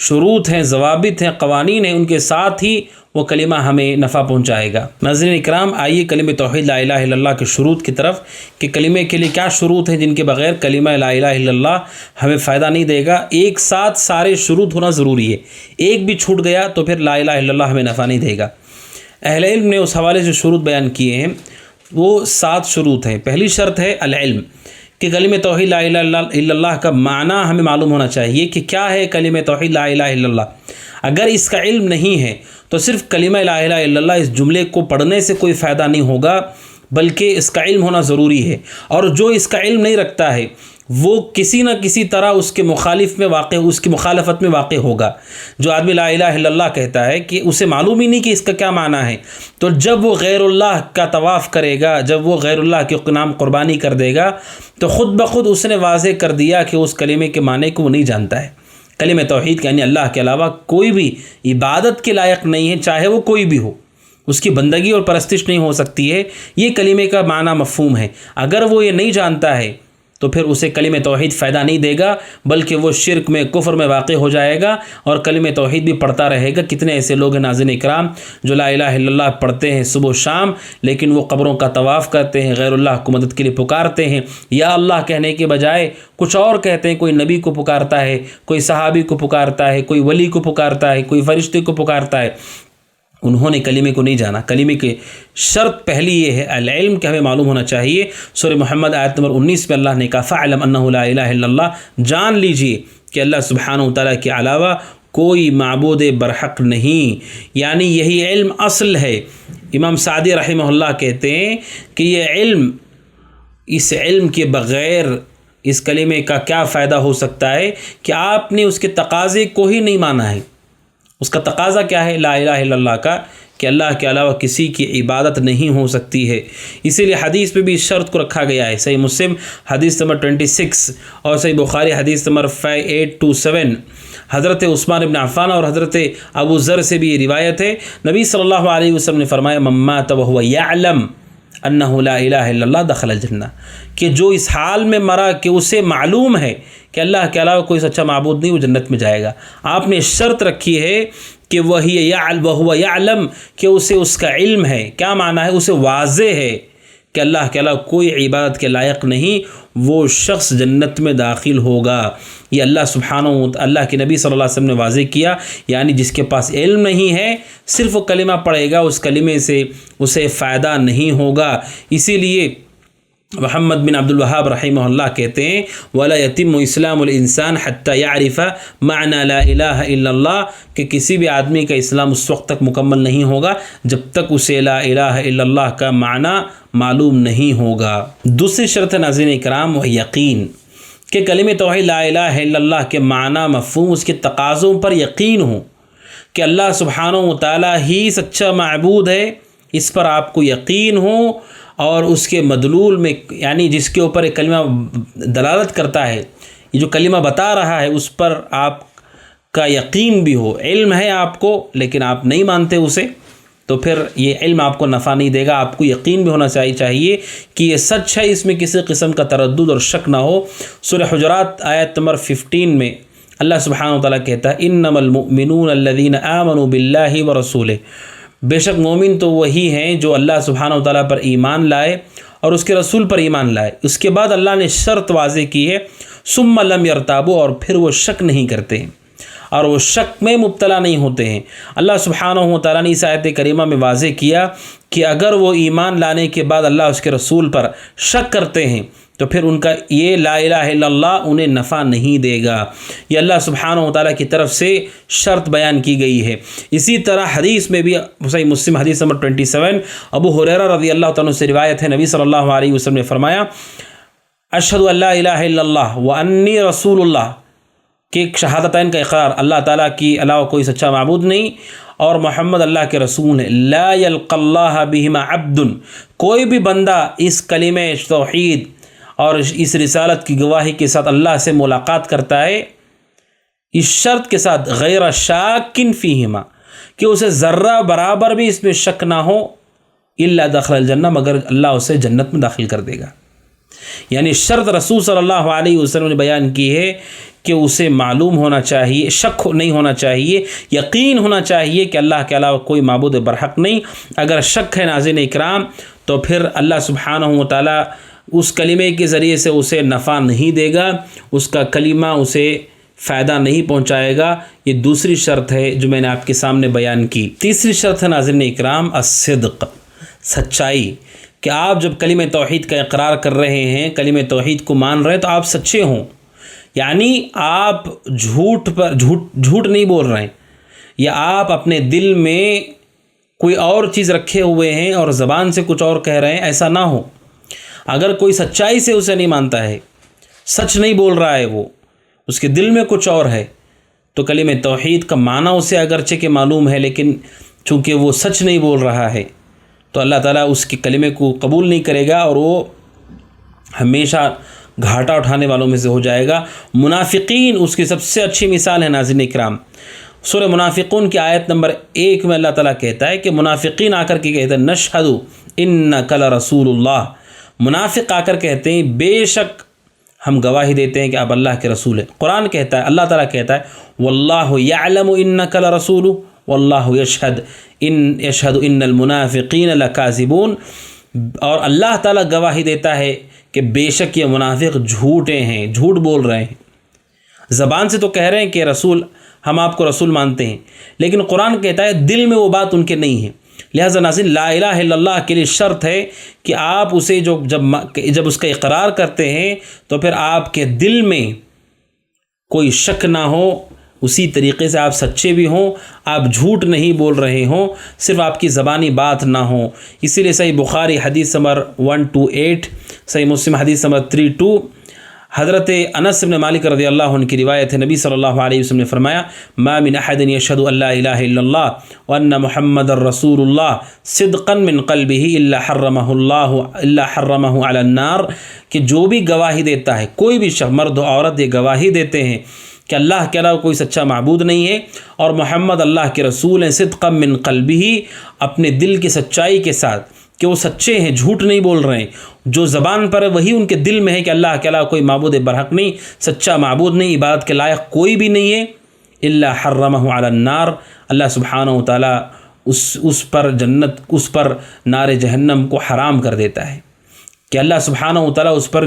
Speaker 1: شروط ہیں، ضوابط ہیں، قوانین ہیں، ان کے ساتھ ہی وہ کلمہ ہمیں نفع پہنچائے گا۔ ناظرین اکرام، آئیے کلمہ توحید لا الہ الا اللہ کے شروط کی طرف، کہ کلمے کے لیے کیا شروط ہیں جن کے بغیر کلمہ لا الہ الا اللہ ہمیں فائدہ نہیں دے گا۔ ایک ساتھ سارے شروط ہونا ضروری ہے، ایک بھی چھوٹ گیا تو پھر لا الہ الا اللہ ہمیں نفع نہیں دے گا۔ اہل علم نے اس حوالے سے شروط بیان کیے ہیں، وہ 7 شروط ہیں۔ پہلی شرط ہے العلم، کہ کلمہ توحید لا الہ الا اللہ کا معنی ہمیں معلوم ہونا چاہیے کہ کیا ہے کلمہ توحید لا الہ الا اللہ۔ اگر اس کا علم نہیں ہے تو صرف کلمہ لا الہ الا اللہ اس جملے کو پڑھنے سے کوئی فائدہ نہیں ہوگا، بلکہ اس کا علم ہونا ضروری ہے۔ اور جو اس کا علم نہیں رکھتا ہے وہ کسی نہ کسی طرح اس کے اس کی مخالفت میں واقع ہوگا۔ جو آدمی لا الہ الا اللہ کہتا ہے کہ اسے معلوم ہی نہیں کہ اس کا کیا معنی ہے، تو جب وہ غیر اللہ کا طواف کرے گا، جب وہ غیر اللہ کے نام قربانی کر دے گا، تو خود بخود اس نے واضح کر دیا کہ اس کلمے کے معنی کو وہ نہیں جانتا ہے۔ کلمہ توحید یعنی اللہ کے علاوہ کوئی بھی عبادت کے لائق نہیں ہے، چاہے وہ کوئی بھی ہو، اس کی بندگی اور پرستش نہیں ہو سکتی ہے، یہ کلمے کا معنی مفہوم ہے۔ اگر وہ یہ نہیں جانتا ہے تو پھر اسے کلمہ توحید فائدہ نہیں دے گا، بلکہ وہ شرک میں، کفر میں واقع ہو جائے گا اور کلمہ توحید بھی پڑھتا رہے گا۔ کتنے ایسے لوگ ہیں ناظرین اکرام جو لا الہ الا اللہ پڑھتے ہیں صبح و شام، لیکن وہ قبروں کا طواف کرتے ہیں، غیر اللہ کو مدد کے لیے پکارتے ہیں، یا اللہ کہنے کے بجائے کچھ اور کہتے ہیں، کوئی نبی کو پکارتا ہے، کوئی صحابی کو پکارتا ہے، کوئی ولی کو پکارتا ہے، کوئی فرشتے کو پکارتا ہے۔ انہوں نے کلمے کو نہیں جانا۔ کلمے کی شرط پہلی یہ ہے العلم، کہ ہمیں معلوم ہونا چاہیے۔ سورہ محمد آیت نمبر 19 میں اللہ نے کہا فَاعْلَمْ أَنَّهُ لَا إِلَهَ إِلَّا اللَّهُ، جان لیجئے کہ اللہ سبحانہ وتعالیٰ کے علاوہ کوئی معبود برحق نہیں، یعنی یہی علم اصل ہے۔ امام سعدی رحمہ اللہ کہتے ہیں کہ یہ علم، اس علم کے بغیر اس کلمے کا کیا فائدہ ہو سکتا ہے کہ آپ نے اس کے تقاضے کو ہی نہیں مانا ہے۔ اس کا تقاضا کیا ہے لا الہ الا اللہ کا، کہ اللہ کے علاوہ کسی کی عبادت نہیں ہو سکتی ہے۔ اسی لیے حدیث میں بھی اس شرط کو رکھا گیا ہے۔ صحیح مسلم حدیث نمبر 26 اور صحیح بخاری حدیث نمبر 5827، حضرت عثمان بن عفان اور حضرت ابو ذر سے بھی یہ روایت ہے، نبی صلی اللہ علیہ وسلم نے فرمایا من مات وهو يعلم انہ لا الہ الا اللہ دخل الجنہ، کہ جو اس حال میں مرا کہ اسے معلوم ہے کہ اللہ کے علاوہ کوئی سچا معبود نہیں، وہ جنت میں جائے گا۔ آپ نے شرط رکھی ہے کہ وَهُوَ يَعْلَمُ کہ اسے اس کا علم ہے۔ کیا معنی ہے؟ اسے واضح ہے کہ اللہ کے علاوہ کوئی عبادت کے لائق نہیں، وہ شخص جنت میں داخل ہوگا۔ یہ اللہ کے نبی صلی اللہ علیہ وسلم نے واضح کیا، یعنی جس کے پاس علم نہیں ہے، صرف وہ کلمہ پڑھے گا، اس کلمے سے اسے فائدہ نہیں ہوگا۔ اسی لیے محمد بن عبد الوہاب رحمہ اللہ کہتے ہیں وَلَا يَتِمُّ إِسْلَامُ الْإِنسَانِ حَتَّى يَعْرِفَ مَعْنَى لَا إِلَٰهَ إِلَّا اللَّهِ کہ کسی بھی آدمی کا اسلام اس وقت تک مکمل نہیں ہوگا جب تک اسے لا الہ الا اللہ کا معنی معلوم نہیں ہوگا۔ دوسری شرط ناظرین اکرام وہ یقین، کہ کلمہ توحید لا الہ الا اللہ کے معنی مفہوم اس کے تقاضوں پر یقین ہو کہ اللہ سبحانہ و تعالی ہی سچا معبود ہے، اس پر آپ کو یقین ہو، اور اس کے مدلول میں یعنی جس کے اوپر ایک کلمہ دلالت کرتا ہے، یہ جو کلمہ بتا رہا ہے اس پر آپ کا یقین بھی ہو۔ علم ہے آپ کو لیکن آپ نہیں مانتے اسے، تو پھر یہ علم آپ کو نفع نہیں دے گا۔ آپ کو یقین بھی ہونا چاہیے کہ یہ سچ ہے، اس میں کسی قسم کا تردد اور شک نہ ہو۔ سورہ حجرات آیت نمبر 15 میں اللہ سبحانہ و تعالیٰ کہتا ہے انما المؤمنون الذین آمنوا باللہ ورسولہ، بے شک مومن تو وہی ہیں جو اللہ سبحانہ و تعالیٰ پر ایمان لائے اور اس کے رسول پر ایمان لائے۔ اس کے بعد اللہ نے شرط واضح کی ہے ثم لم یرتابوا، اور پھر وہ شک نہیں کرتے ہیں اور وہ شک میں مبتلا نہیں ہوتے ہیں۔ اللہ سبحانہ و تعالیٰ نے اس آیت کریمہ میں واضح کیا کہ اگر وہ ایمان لانے کے بعد اللہ اس کے رسول پر شک کرتے ہیں تو پھر ان کا یہ لا الہ الا اللہ انہیں نفع نہیں دے گا۔ یہ اللہ سبحانہ و تعالیٰ کی طرف سے شرط بیان کی گئی ہے۔ اسی طرح حدیث میں بھی صحیح مسلم حدیث نمبر 27 ابو ہریرہ رضی اللہ تعالیٰ عنہ سے روایت ہے، نبی صلی اللہ علیہ وسلم نے فرمایا اشہد ان لا الہ الا اللہ وانی رسول اللہ، کہ شہادتین کا اقرار اللہ تعالیٰ کی علاوہ کوئی سچا معبود نہیں اور محمد اللہ کے رسول ہے۔ لا یلقى اللہ بہما عبد، کوئی بھی بندہ اس کلمہ توحید اور اس رسالت کی گواہی کے ساتھ اللہ سے ملاقات کرتا ہے اس شرط کے ساتھ غیر شاکن فیہما، کہ اسے ذرہ برابر بھی اس میں شک نہ ہو، الا دخل الجنہ، مگر اللہ اسے جنت میں داخل کر دے گا۔ یعنی شرط رسول صلی اللہ علیہ وسلم نے بیان کی ہے کہ اسے معلوم ہونا چاہیے، شک نہیں ہونا چاہیے، یقین ہونا چاہیے کہ اللہ کے علاوہ کوئی معبود برحق نہیں۔ اگر شک ہے ناظرین اکرام تو پھر اللہ سبحانہ و تعالیٰ اس کلمے کے ذریعے سے اسے نفع نہیں دے گا، اس کا کلمہ اسے فائدہ نہیں پہنچائے گا۔ یہ دوسری شرط ہے جو میں نے آپ کے سامنے بیان کی۔ تیسری شرط ہے ناظرین اکرام الصدق، سچائی، کہ آپ جب کلمہ توحید کا اقرار کر رہے ہیں، کلمہ توحید کو مان رہے ہیں تو آپ سچے ہوں، یعنی آپ جھوٹ نہیں بول رہے ہیں، یا آپ اپنے دل میں کوئی اور چیز رکھے ہوئے ہیں اور زبان سے کچھ اور کہہ رہے ہیں، ایسا نہ ہو۔ اگر کوئی سچائی سے اسے نہیں مانتا ہے، سچ نہیں بول رہا ہے، وہ اس کے دل میں کچھ اور ہے، تو کلمہ توحید کا معنی اسے اگرچہ کہ معلوم ہے لیکن چونکہ وہ سچ نہیں بول رہا ہے تو اللہ تعالیٰ اس کے کلمے کو قبول نہیں کرے گا اور وہ ہمیشہ گھاٹا اٹھانے والوں میں سے ہو جائے گا۔ منافقین اس کی سب سے اچھی مثال ہے ناظرین اکرام۔ سورہ منافقون کی آیت نمبر 1 میں اللہ تعالیٰ کہتا ہے کہ منافقین آ کر کے کہتے ہیں نشہد انک لرسول اللہ، منافق آ کر کہتے ہیں بے شک ہم گواہی دیتے ہیں کہ آپ اللہ کے رسول ہیں۔ قرآن کہتا ہے، اللہ تعالیٰ کہتا ہے واللہ یعلم انک لرسول واللہ یشہد ان المنافقین لکاذبون، اور اللہ تعالیٰ گواہی دیتا ہے کہ بے شک یہ منافق جھوٹے ہیں، جھوٹ بول رہے ہیں۔ زبان سے تو کہہ رہے ہیں کہ رسول، ہم آپ کو رسول مانتے ہیں، لیکن قرآن کہتا ہے دل میں وہ بات ان کے نہیں ہے۔ لہذا ناظرین لا الہ الا اللہ کے لیے شرط ہے کہ آپ اسے جب اس کا اقرار کرتے ہیں تو پھر آپ کے دل میں کوئی شک نہ ہو، اسی طریقے سے آپ سچے بھی ہوں، آپ جھوٹ نہیں بول رہے ہوں، صرف آپ کی زبانی بات نہ ہو۔ اسی لیے صحیح بخاری حدیث نمبر 128، صحیح مسلم حدیث نمبر 32، حضرت انس بن مالک رضی اللہ عنہ کی روایت ہے، نبی صلی اللہ علیہ وسلم نے فرمایا ما من احد یشہد ان لا الہ الا اللہ وان محمد رسول اللہ صدقا من قلبہ الا حرمہ علی النار، کہ جو بھی گواہی دیتا ہے، کوئی بھی شخص مرد و عورت یہ گواہی دیتے ہیں کہ اللہ کے علاوہ کوئی سچا معبود نہیں ہے اور محمد اللہ کے رسول ہیں، صدقا من قلبہ، اپنے دل کی سچائی کے ساتھ کہ وہ سچے ہیں، جھوٹ نہیں بول رہے ہیں، جو زبان پر ہے وہی ان کے دل میں ہے کہ اللہ کے علاوہ کوئی معبود برحق نہیں، سچا معبود نہیں، عبادت کے لائق کوئی بھی نہیں ہے، الا حرمہ علی النار، اللہ سبحانہ و تعالیٰ اس پر نار جہنم کو حرام کر دیتا ہے، کہ اللہ سبحانہ و تعالیٰ اس پر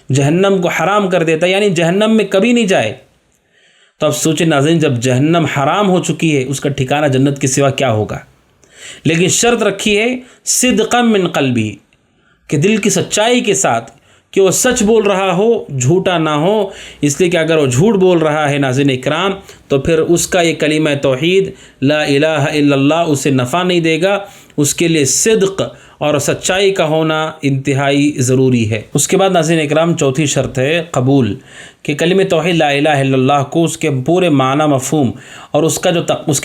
Speaker 1: جہنم کو حرام کر دیتا ہے، یعنی جہنم میں کبھی نہیں جائے۔ تو اب سوچیں ناظرین، جب جہنم حرام ہو چکی ہے اس کا ٹھکانہ جنت کے سوا کیا ہوگا؟ لیکن شرط رکھی ہے صدقا من قلبی، کہ دل کی سچائی کے ساتھ، کہ وہ سچ بول رہا ہو، جھوٹا نہ ہو، اس لیے کہ اگر وہ جھوٹ بول رہا ہے ناظرین اکرام تو پھر اس کا یہ کلمہ توحید لا الہ الا اللہ اسے نفع نہیں دے گا، اس کے لیے صدق اور سچائی کا ہونا انتہائی ضروری ہے۔ اس کے بعد ناظرین اکرام چوتھی شرط ہے قبول، کہ کلمہ توحید لا الہ الا اللہ کو اس کے پورے معنی مفہوم اور اس کے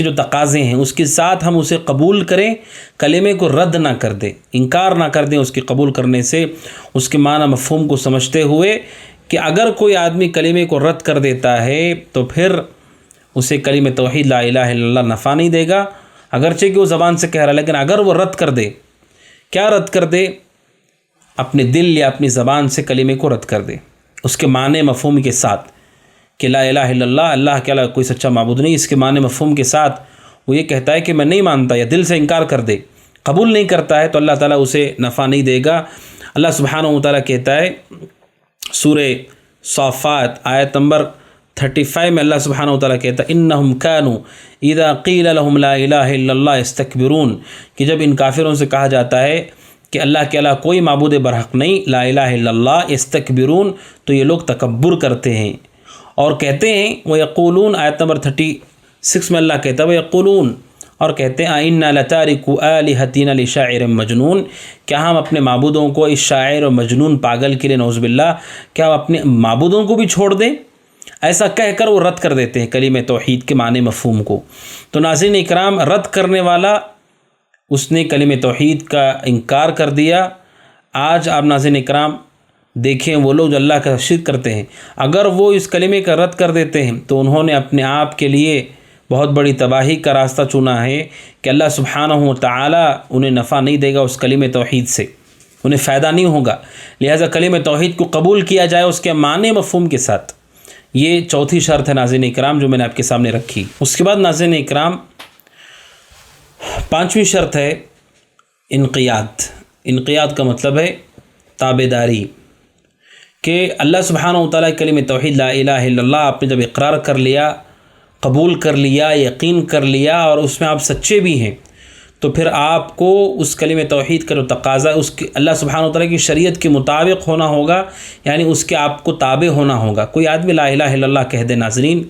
Speaker 1: جو تقاضے ہیں اس کے ساتھ ہم اسے قبول کریں، کلمے کو رد نہ کر دیں، انکار نہ کر دیں اس کے قبول کرنے سے، اس کے معنی مفہوم کو سمجھتے ہوئے کہ اگر کوئی آدمی کلمے کو رد کر دیتا ہے تو پھر اسے کلمہ توحید لا الہ الا اللہ نفع نہیں دے گا، اگرچہ کہ وہ زبان سے کہہ رہا ہے، لیکن اگر وہ رد کر دے، کیا رد کر دے؟ اپنے دل یا اپنی زبان سے کلمے کو رد کر دے، اس کے معنی مفہوم کے ساتھ، کہ لا الہ الا اللہ، اللہ کے علاوہ کوئی سچا معبود نہیں، اس کے معنی مفہوم کے ساتھ وہ یہ کہتا ہے کہ میں نہیں مانتا، یا دل سے انکار کر دے، قبول نہیں کرتا ہے، تو اللہ تعالیٰ اسے نفع نہیں دے گا۔ اللہ سبحانہ و تعالیٰ کہتا ہے سورہ صافات آیت نمبر 35 میں، اللہ سبحانہ و تعالیٰ کہتا ہے انہم کانوا اذا قیل لهم لا الہ الا اللہ استکبرون، کہ جب ان کافروں سے کہا جاتا ہے کہ اللہ کے علاوہ کوئی معبود برحق نہیں، لا الہ الا اللہ، استکبرون، تو یہ لوگ تکبر کرتے ہیں اور کہتے ہیں، وَيَقُولُونَ آیت نمبر 36 میں اللہ کہتا ہے وَيَقُولُونَ، اور کہتے ہیں اِنَّا لَتَارِكُ آلِهَتِنَا لِشَاعِرٍ مَجْنُونٍ، کیا ہم اپنے معبودوں کو اس شاعر اور مجنون پاگل کے لیے نعوذ باللہ، کیا ہم اپنے معبودوں کو بھی چھوڑ دیں؟ ایسا کہہ کر وہ رد کر دیتے ہیں کلمہ توحید کے معنی مفہوم کو۔ تو ناظرین اکرام، رد کرنے والا اس نے کلمہ توحید کا انکار کر دیا۔ آج آپ ناظرین اکرام دیکھیں، وہ لوگ جو اللہ کا شرک کرتے ہیں، اگر وہ اس کلمے کا رد کر دیتے ہیں تو انہوں نے اپنے آپ کے لیے بہت بڑی تباہی کا راستہ چنا ہے، کہ اللہ سبحانہ و تعالیٰ انہیں نفع نہیں دے گا اس کلمہ توحید سے، انہیں فائدہ نہیں ہوگا۔ لہٰذا کلمہ توحید کو قبول کیا جائے اس کے معنی مفہوم کے ساتھ، یہ چوتھی شرط ہے ناظرین اکرام جو میں نے آپ کے سامنے رکھی۔ اس کے بعد ناظرین اکرام پانچویں شرط ہے انقیاد۔ انقیاد کا مطلب ہے تابع داری، کہ اللہ سبحانہ و تعالیٰ کلمہ توحید لا الہ الا اللہ آپ نے جب اقرار کر لیا، قبول کر لیا، یقین کر لیا، اور اس میں آپ سچے بھی ہیں، تو پھر آپ کو اس کلمہ توحید کا جو تقاضا اس کے اللہ سبحانہ و تعالیٰ کی شریعت کے مطابق ہونا ہوگا، یعنی اس کے آپ کو تابع ہونا ہوگا۔ کوئی آدمی لا الہ الا اللہ کہہ دے ناظرین،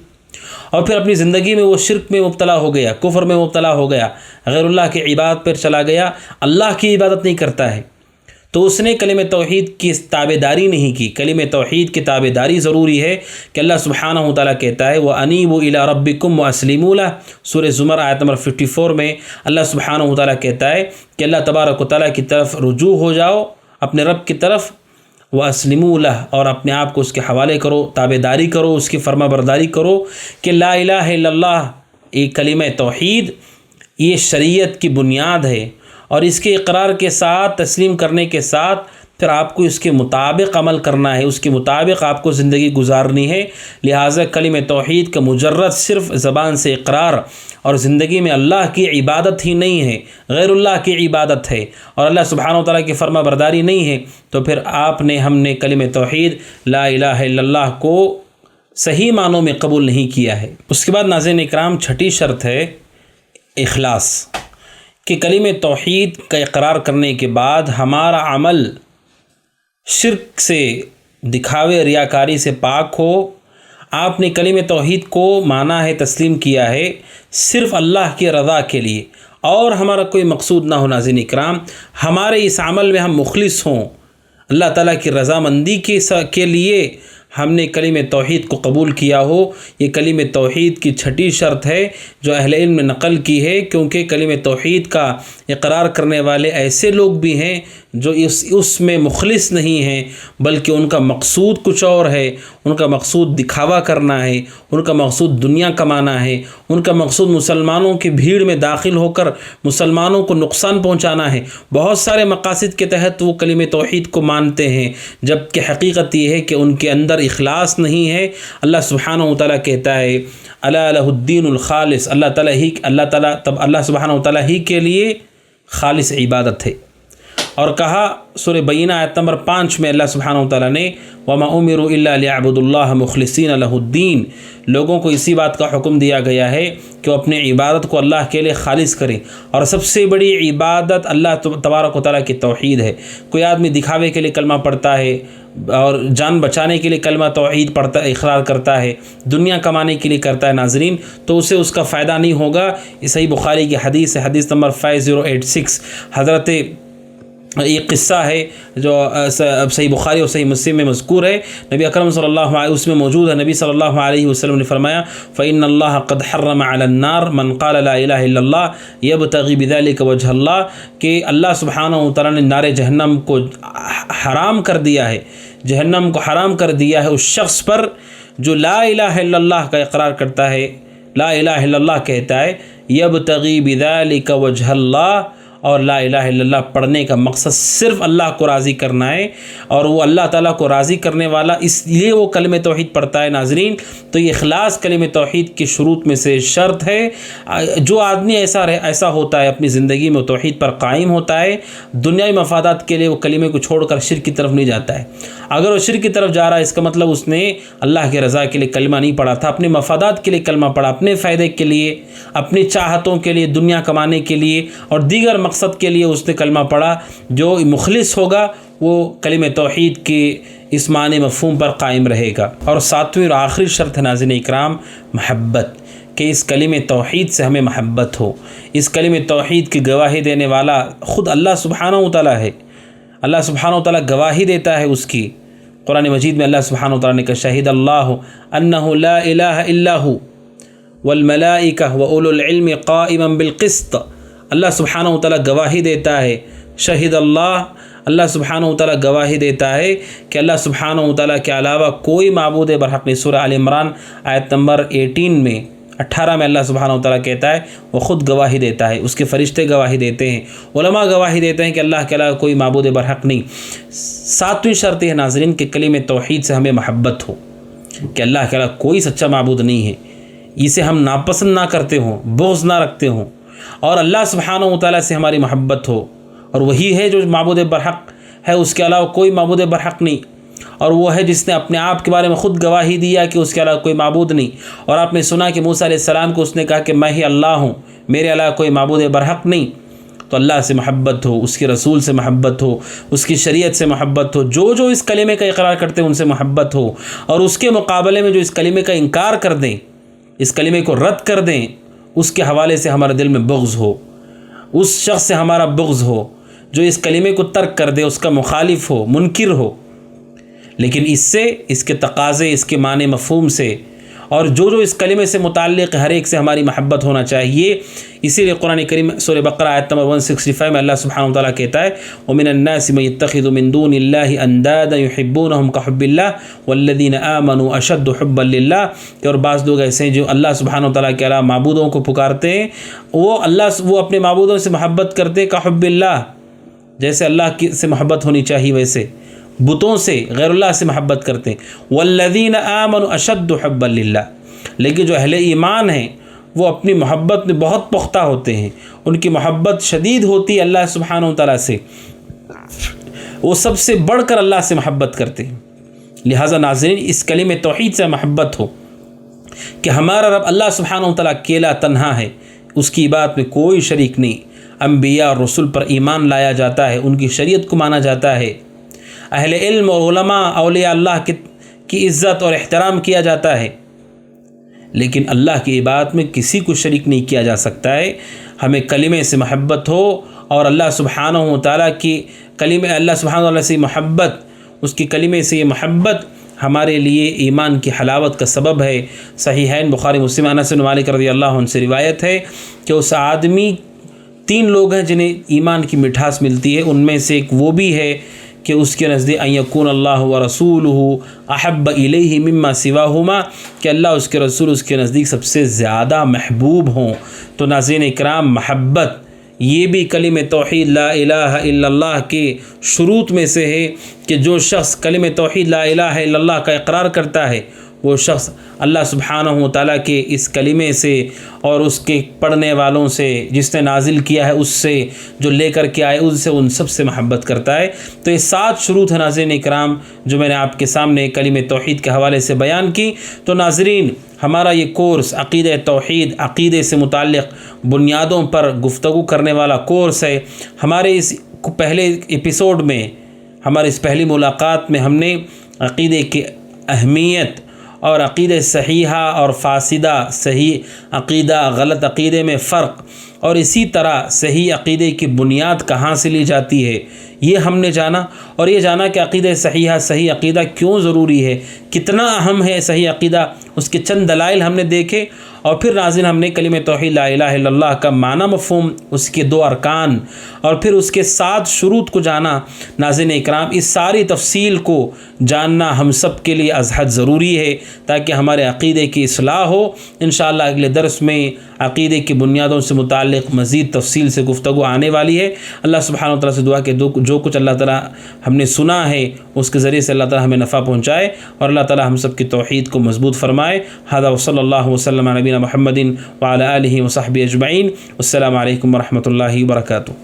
Speaker 1: اور پھر اپنی زندگی میں وہ شرک میں مبتلا ہو گیا، کفر میں مبتلا ہو گیا، غیر اللہ کی عبادت پر چلا گیا، اللہ کی عبادت نہیں کرتا ہے، تو اس نے کلمہ توحید کی تابع داری نہیں کی۔ کلمہ توحید کی تابع داری ضروری ہے، کہ اللہ سبحانہ و تعالیٰ کہتا ہے وَأَنِيبُوا إِلَىٰ رَبِّكُمْ وَأَسْلِمُوا لَهُ، سورہ زمر آیت نمبر 54 میں اللہ سبحانہ و تعالیٰ کہتا ہے کہ اللہ تبارک و تعالیٰ کی طرف رجوع ہو جاؤ، اپنے رب کی طرف، وَأَسْلِمُوا لَهُ، اور اپنے آپ کو اس کے حوالے کرو، تابع داری کرو، اس کی فرما برداری کرو، کہ لا الہ الا اللہ ایک کلمہ توحید یہ شریعت کی بنیاد ہے، اور اس کے اقرار کے ساتھ، تسلیم کرنے کے ساتھ پھر آپ کو اس کے مطابق عمل کرنا ہے، اس کے مطابق آپ کو زندگی گزارنی ہے۔ لہٰذا کلمہ توحید کا مجرد صرف زبان سے اقرار اور زندگی میں اللہ کی عبادت ہی نہیں ہے، غیر اللہ کی عبادت ہے، اور اللہ سبحانہ و تعالیٰ کی فرما برداری نہیں ہے، تو پھر ہم نے کلمہ توحید لا الہ الا اللہ کو صحیح معنوں میں قبول نہیں کیا ہے۔ اس کے بعد ناظرین اکرام چھٹی شرط ہے اخلاص، کہ کلمہ توحید کا اقرار کرنے کے بعد ہمارا عمل شرک سے، دکھاوے، ریاکاری سے پاک ہو۔ آپ نے کلمہ توحید کو مانا ہے، تسلیم کیا ہے صرف اللہ کی رضا کے لیے، اور ہمارا کوئی مقصود نہ ہو ناظرین اکرام، ہمارے اس عمل میں ہم مخلص ہوں، اللہ تعالیٰ کی رضامندی کے لیے ہم نے کلمہ توحید کو قبول کیا ہو۔ یہ کلمہ توحید کی چھٹی شرط ہے جو اہل علم نے نقل کی ہے، کیونکہ کلمہ توحید کا اقرار کرنے والے ایسے لوگ بھی ہیں جو اس میں مخلص نہیں ہیں، بلکہ ان کا مقصود کچھ اور ہے، ان کا مقصود دکھاوا کرنا ہے، ان کا مقصود دنیا کمانا ہے، ان کا مقصود مسلمانوں کی بھیڑ میں داخل ہو کر مسلمانوں کو نقصان پہنچانا ہے، بہت سارے مقاصد کے تحت وہ کلمہ توحید کو مانتے ہیں، جبکہ حقیقت یہ ہے کہ ان کے اندر اخلاص نہیں ہے۔ اللہ سبحانہ وتعالیٰ کہتا ہے الا لہ الدین الخالص، اللہ سبحانہ وتعالیٰ ہی کے لیے خالص عبادت ہے۔ اور کہا سورہ بینہ آیت نمبر 5 میں اللہ سبحانہ وتعالیٰ نے وما امروا الا ليعبدوا الله مخلصین لہ الدین، لوگوں کو اسی بات کا حکم دیا گیا ہے کہ وہ اپنی عبادت کو اللہ کے لیے خالص کریں، اور سب سے بڑی عبادت اللہ تبارک و تعالیٰ کی توحید ہے۔ کوئی آدمی دکھاوے کے لیے کلمہ پڑھتا ہے اور جان بچانے کے لیے کلمہ توحید پڑھتا اقرار کرتا ہے، دنیا کمانے کے لیے کرتا ہے ناظرین، تو اسے اس کا فائدہ نہیں ہوگا۔ صحیح بخاری کی حدیث ہے، حدیث نمبر 5086، حضرت یہ قصہ ہے جو صحیح بخاری اور صحیح مسلم میں مذکور ہے، نبی اکرم صلی اللہ علیہ اس میں موجود ہے، نبی صلی اللہ علیہ وسلم نے فرمایا فإن اللہ قد حرم علی النار من قال لا الہ الا اللہ یبتغی بذلک وجہ اللہ، کہ اللہ سبحانہ وتعالیٰ نے نار جہنم کو حرام کر دیا ہے، جہنم کو حرام کر دیا ہے اس شخص پر جو لا الہ الا اللہ کا اقرار کرتا ہے، لا الہ الا اللہ کہتا ہے، یبتغی بذلک وجہ اللہ، اور لا الہ الا اللہ پڑھنے کا مقصد صرف اللہ کو راضی کرنا ہے، اور وہ اللہ تعالیٰ کو راضی کرنے والا اس لیے وہ کلمہ توحید پڑھتا ہے ناظرین۔ تو یہ اخلاص کلمہ توحید کی شروط میں سے شرط ہے۔ جو آدمی ایسا ہوتا ہے اپنی زندگی میں توحید پر قائم ہوتا ہے، دنیاوی مفادات کے لیے وہ کلمے کو چھوڑ کر شرک کی طرف نہیں جاتا ہے۔ اگر وہ شرک کی طرف جا رہا ہے، اس کا مطلب اس نے اللہ کے رضا کے لیے کلمہ نہیں پڑھا تھا، اپنے مفادات کے لیے کلمہ پڑھا، اپنے فائدے کے لیے، اپنی چاہتوں کے لیے، دنیا کمانے کے لیے اور دیگر مقصد کے لیے اس نے کلمہ پڑھا۔ جو مخلص ہوگا وہ کلمہ توحید کے اس معنی مفہوم پر قائم رہے گا۔ اور ساتویں اور آخری شرط ہے ناظرین اکرام، محبت، کہ اس کلمہ توحید سے ہمیں محبت ہو۔ اس کلمہ توحید کی گواہی دینے والا خود اللہ سبحانہ وتعالیٰ ہے، اللہ سبحانہ وتعالیٰ گواہی دیتا ہے اس کی۔ قرآن مجید میں اللہ سبحانہ وتعالیٰ نے کہا شہد اللہ انہ لا الہ الا ہو والملائکہ واولو العلم قائما بالقسط، اللہ سبحانہ وتعالیٰ گواہی دیتا ہے، شہد اللہ سبحانہ وتعالیٰ گواہی دیتا ہے کہ اللہ سبحانہ وتعالیٰ کے علاوہ کوئی معبود برحق نہیں۔ سورہ آل عمران آیت نمبر 18 میں اللہ سبحانہ وتعالیٰ کہتا ہے، وہ خود گواہی دیتا ہے، اس کے فرشتے گواہی دیتے ہیں، علماء گواہی دیتے ہیں کہ اللہ کے علاوہ کوئی معبود برحق نہیں۔ ساتویں شرط ہے ناظرین کہ کلمہ توحید سے ہمیں محبت ہو، کہ اللہ کے علاوہ کوئی سچا معبود نہیں ہے، اسے ہم ناپسند نہ کرتے ہوں، بغض نہ رکھتے ہوں، اور اللہ سبحانہ وتعالیٰ سے ہماری محبت ہو، اور وہی ہے جو معبود برحق ہے، اس کے علاوہ کوئی معبود برحق نہیں، اور وہ ہے جس نے اپنے آپ کے بارے میں خود گواہی دیا کہ اس کے علاوہ کوئی معبود نہیں۔ اور آپ نے سنا کہ موسیٰ علیہ السلام کو اس نے کہا کہ میں ہی اللہ ہوں، میرے علاوہ کوئی معبود برحق نہیں۔ تو اللہ سے محبت ہو، اس کے رسول سے محبت ہو، اس کی شریعت سے محبت ہو، جو اس کلمے کا اقرار کرتے ہیں ان سے محبت ہو، اور اس کے مقابلے میں جو اس کلمے کا انکار کر دیں، اس کلمے کو رد کر دیں، اس کے حوالے سے ہمارے دل میں بغض ہو، اس شخص سے ہمارا بغض ہو جو اس کلمے کو ترک کر دے، اس کا مخالف ہو، منکر ہو۔ لیکن اس کے تقاضے، اس کے معنی مفہوم سے، اور جو اس کلمے سے متعلق ہر ایک سے ہماری محبت ہونا چاہیے۔ اسی لیے قرآن کریم سورہ بقرہ آیت نمبر 165 میں اللہ سبحانہ وتعالیٰ کہتا ہے وَمِنَ النَّاسِ مَن يَتَّخِذُ مِن دُونِ اللَّهِ أَندَادًا يُحِبُّونَهُمْ كَحُبِّ اللَّهِ وَالَّذِينَ آمَنُوا أَشَدُّ حُبًّا لِلَّهِ، کہ اور بعض لوگ ایسے ہیں جو اللہ سبحانہ وتعالیٰ کے علاوہ معبودوں کو پکارتے ہیں، وہ اپنے معبودوں سے محبت کرتے كَحُبِّ اللَّهِ، جیسے اللہ سے محبت ہونی چاہیے ویسے بتوں سے، غیر اللہ سے محبت کرتے ہیں۔ والذین آمنوا اشد حبا للہ، لیکن جو اہل ایمان ہیں وہ اپنی محبت میں بہت پختہ ہوتے ہیں، ان کی محبت شدید ہوتی ہے اللہ سبحانہ وتعالیٰ سے، وہ سب سے بڑھ کر اللہ سے محبت کرتے ہیں۔ لہٰذا ناظرین اس کلمہ توحید سے محبت ہو کہ ہمارا رب اللہ سبحانہ وتعالیٰ اکیلا تنہا ہے، اس کی بات میں کوئی شریک نہیں، انبیاء اور رسول پر ایمان لایا جاتا ہے، ان کی شریعت کو مانا جاتا ہے، اہل علم اور علماء اولیاء اللہ کی عزت اور احترام کیا جاتا ہے، لیکن اللہ کی عبادت میں کسی کو شریک نہیں کیا جا سکتا ہے۔ ہمیں کلمے سے محبت ہو، اور اللہ سبحانہ وتعالیٰ کی اللہ سبحانہ وتعالیٰ سے محبت، اس کی کلمے سے یہ محبت ہمارے لیے ایمان کی حلاوت کا سبب ہے۔ صحیحین بخاری مسلم انس بن مالک رضی اللہ عنہ سے روایت ہے کہ اس آدمی 3 لوگ ہیں جنہیں ایمان کی مٹھاس ملتی ہے، ان میں سے ایک وہ بھی ہے کہ اس کے نزدیک ان یکون اللہ و رسولہ احب الیہ مما سواہما، کہ اللہ اس کے رسول اس کے نزدیک سب سے زیادہ محبوب ہوں۔ تو ناظرین اکرام، محبت یہ بھی کلمہ توحید لا الہ الا اللہ کے شروط میں سے ہے کہ جو شخص کلمہ توحید لا الہ الا اللہ کا اقرار کرتا ہے وہ شخص اللہ سبحانہ و تعالیٰ کے اس کلمے سے اور اس کے پڑھنے والوں سے، جس نے نازل کیا ہے اس سے، جو لے کر کے آئے ان سے، ان سب سے محبت کرتا ہے۔ تو یہ 7 شروط ہیں ناظرین اکرام جو میں نے آپ کے سامنے کلمہ توحید کے حوالے سے بیان کی۔ تو ناظرین، ہمارا یہ کورس عقیدہ توحید، عقیدے سے متعلق بنیادوں پر گفتگو کرنے والا کورس ہے۔ ہمارے اس پہلے ایپیسوڈ میں، ہماری اس پہلی ملاقات میں ہم نے عقیدے کی اہمیت اور عقیدہ صحیحہ اور فاسدہ، صحیح عقیدہ غلط عقیدے میں فرق، اور اسی طرح صحیح عقیدے کی بنیاد کہاں سے لی جاتی ہے یہ ہم نے جانا، اور یہ جانا کہ عقیدہ صحیحہ، صحیح عقیدہ کیوں ضروری ہے، کتنا اہم ہے صحیح عقیدہ، اس کے چند دلائل ہم نے دیکھے۔ اور پھر ناظرین ہم نے کلمہ توحید لا الہ الا اللہ کا معنی مفہوم، اس کے 2 ارکان اور پھر اس کے 7 شروط کو جانا۔ ناظرین اکرام، اس ساری تفصیل کو جاننا ہم سب کے لیے از حد ضروری ہے تاکہ ہمارے عقیدے کی اصلاح ہو۔ انشاءاللہ اگلے درس میں عقیدے کی بنیادوں سے متعلق مزید تفصیل سے گفتگو آنے والی ہے۔ اللہ سبحانہ و تعالیٰ سے دعا کہ جو کچھ اللہ تعالیٰ ہم نے سنا ہے اس کے ذریعے سے اللہ تعالیٰ ہمیں نفع پہنچائے، اور اللہ تعالیٰ ہم سب کی توحید کو مضبوط فرمائے۔ ھذا وصلی اللہ وسلم علی نبینا محمد وعلی آلہ وصحبہ اجمعین۔ السلام علیکم ورحمۃ اللہ وبرکاتہ۔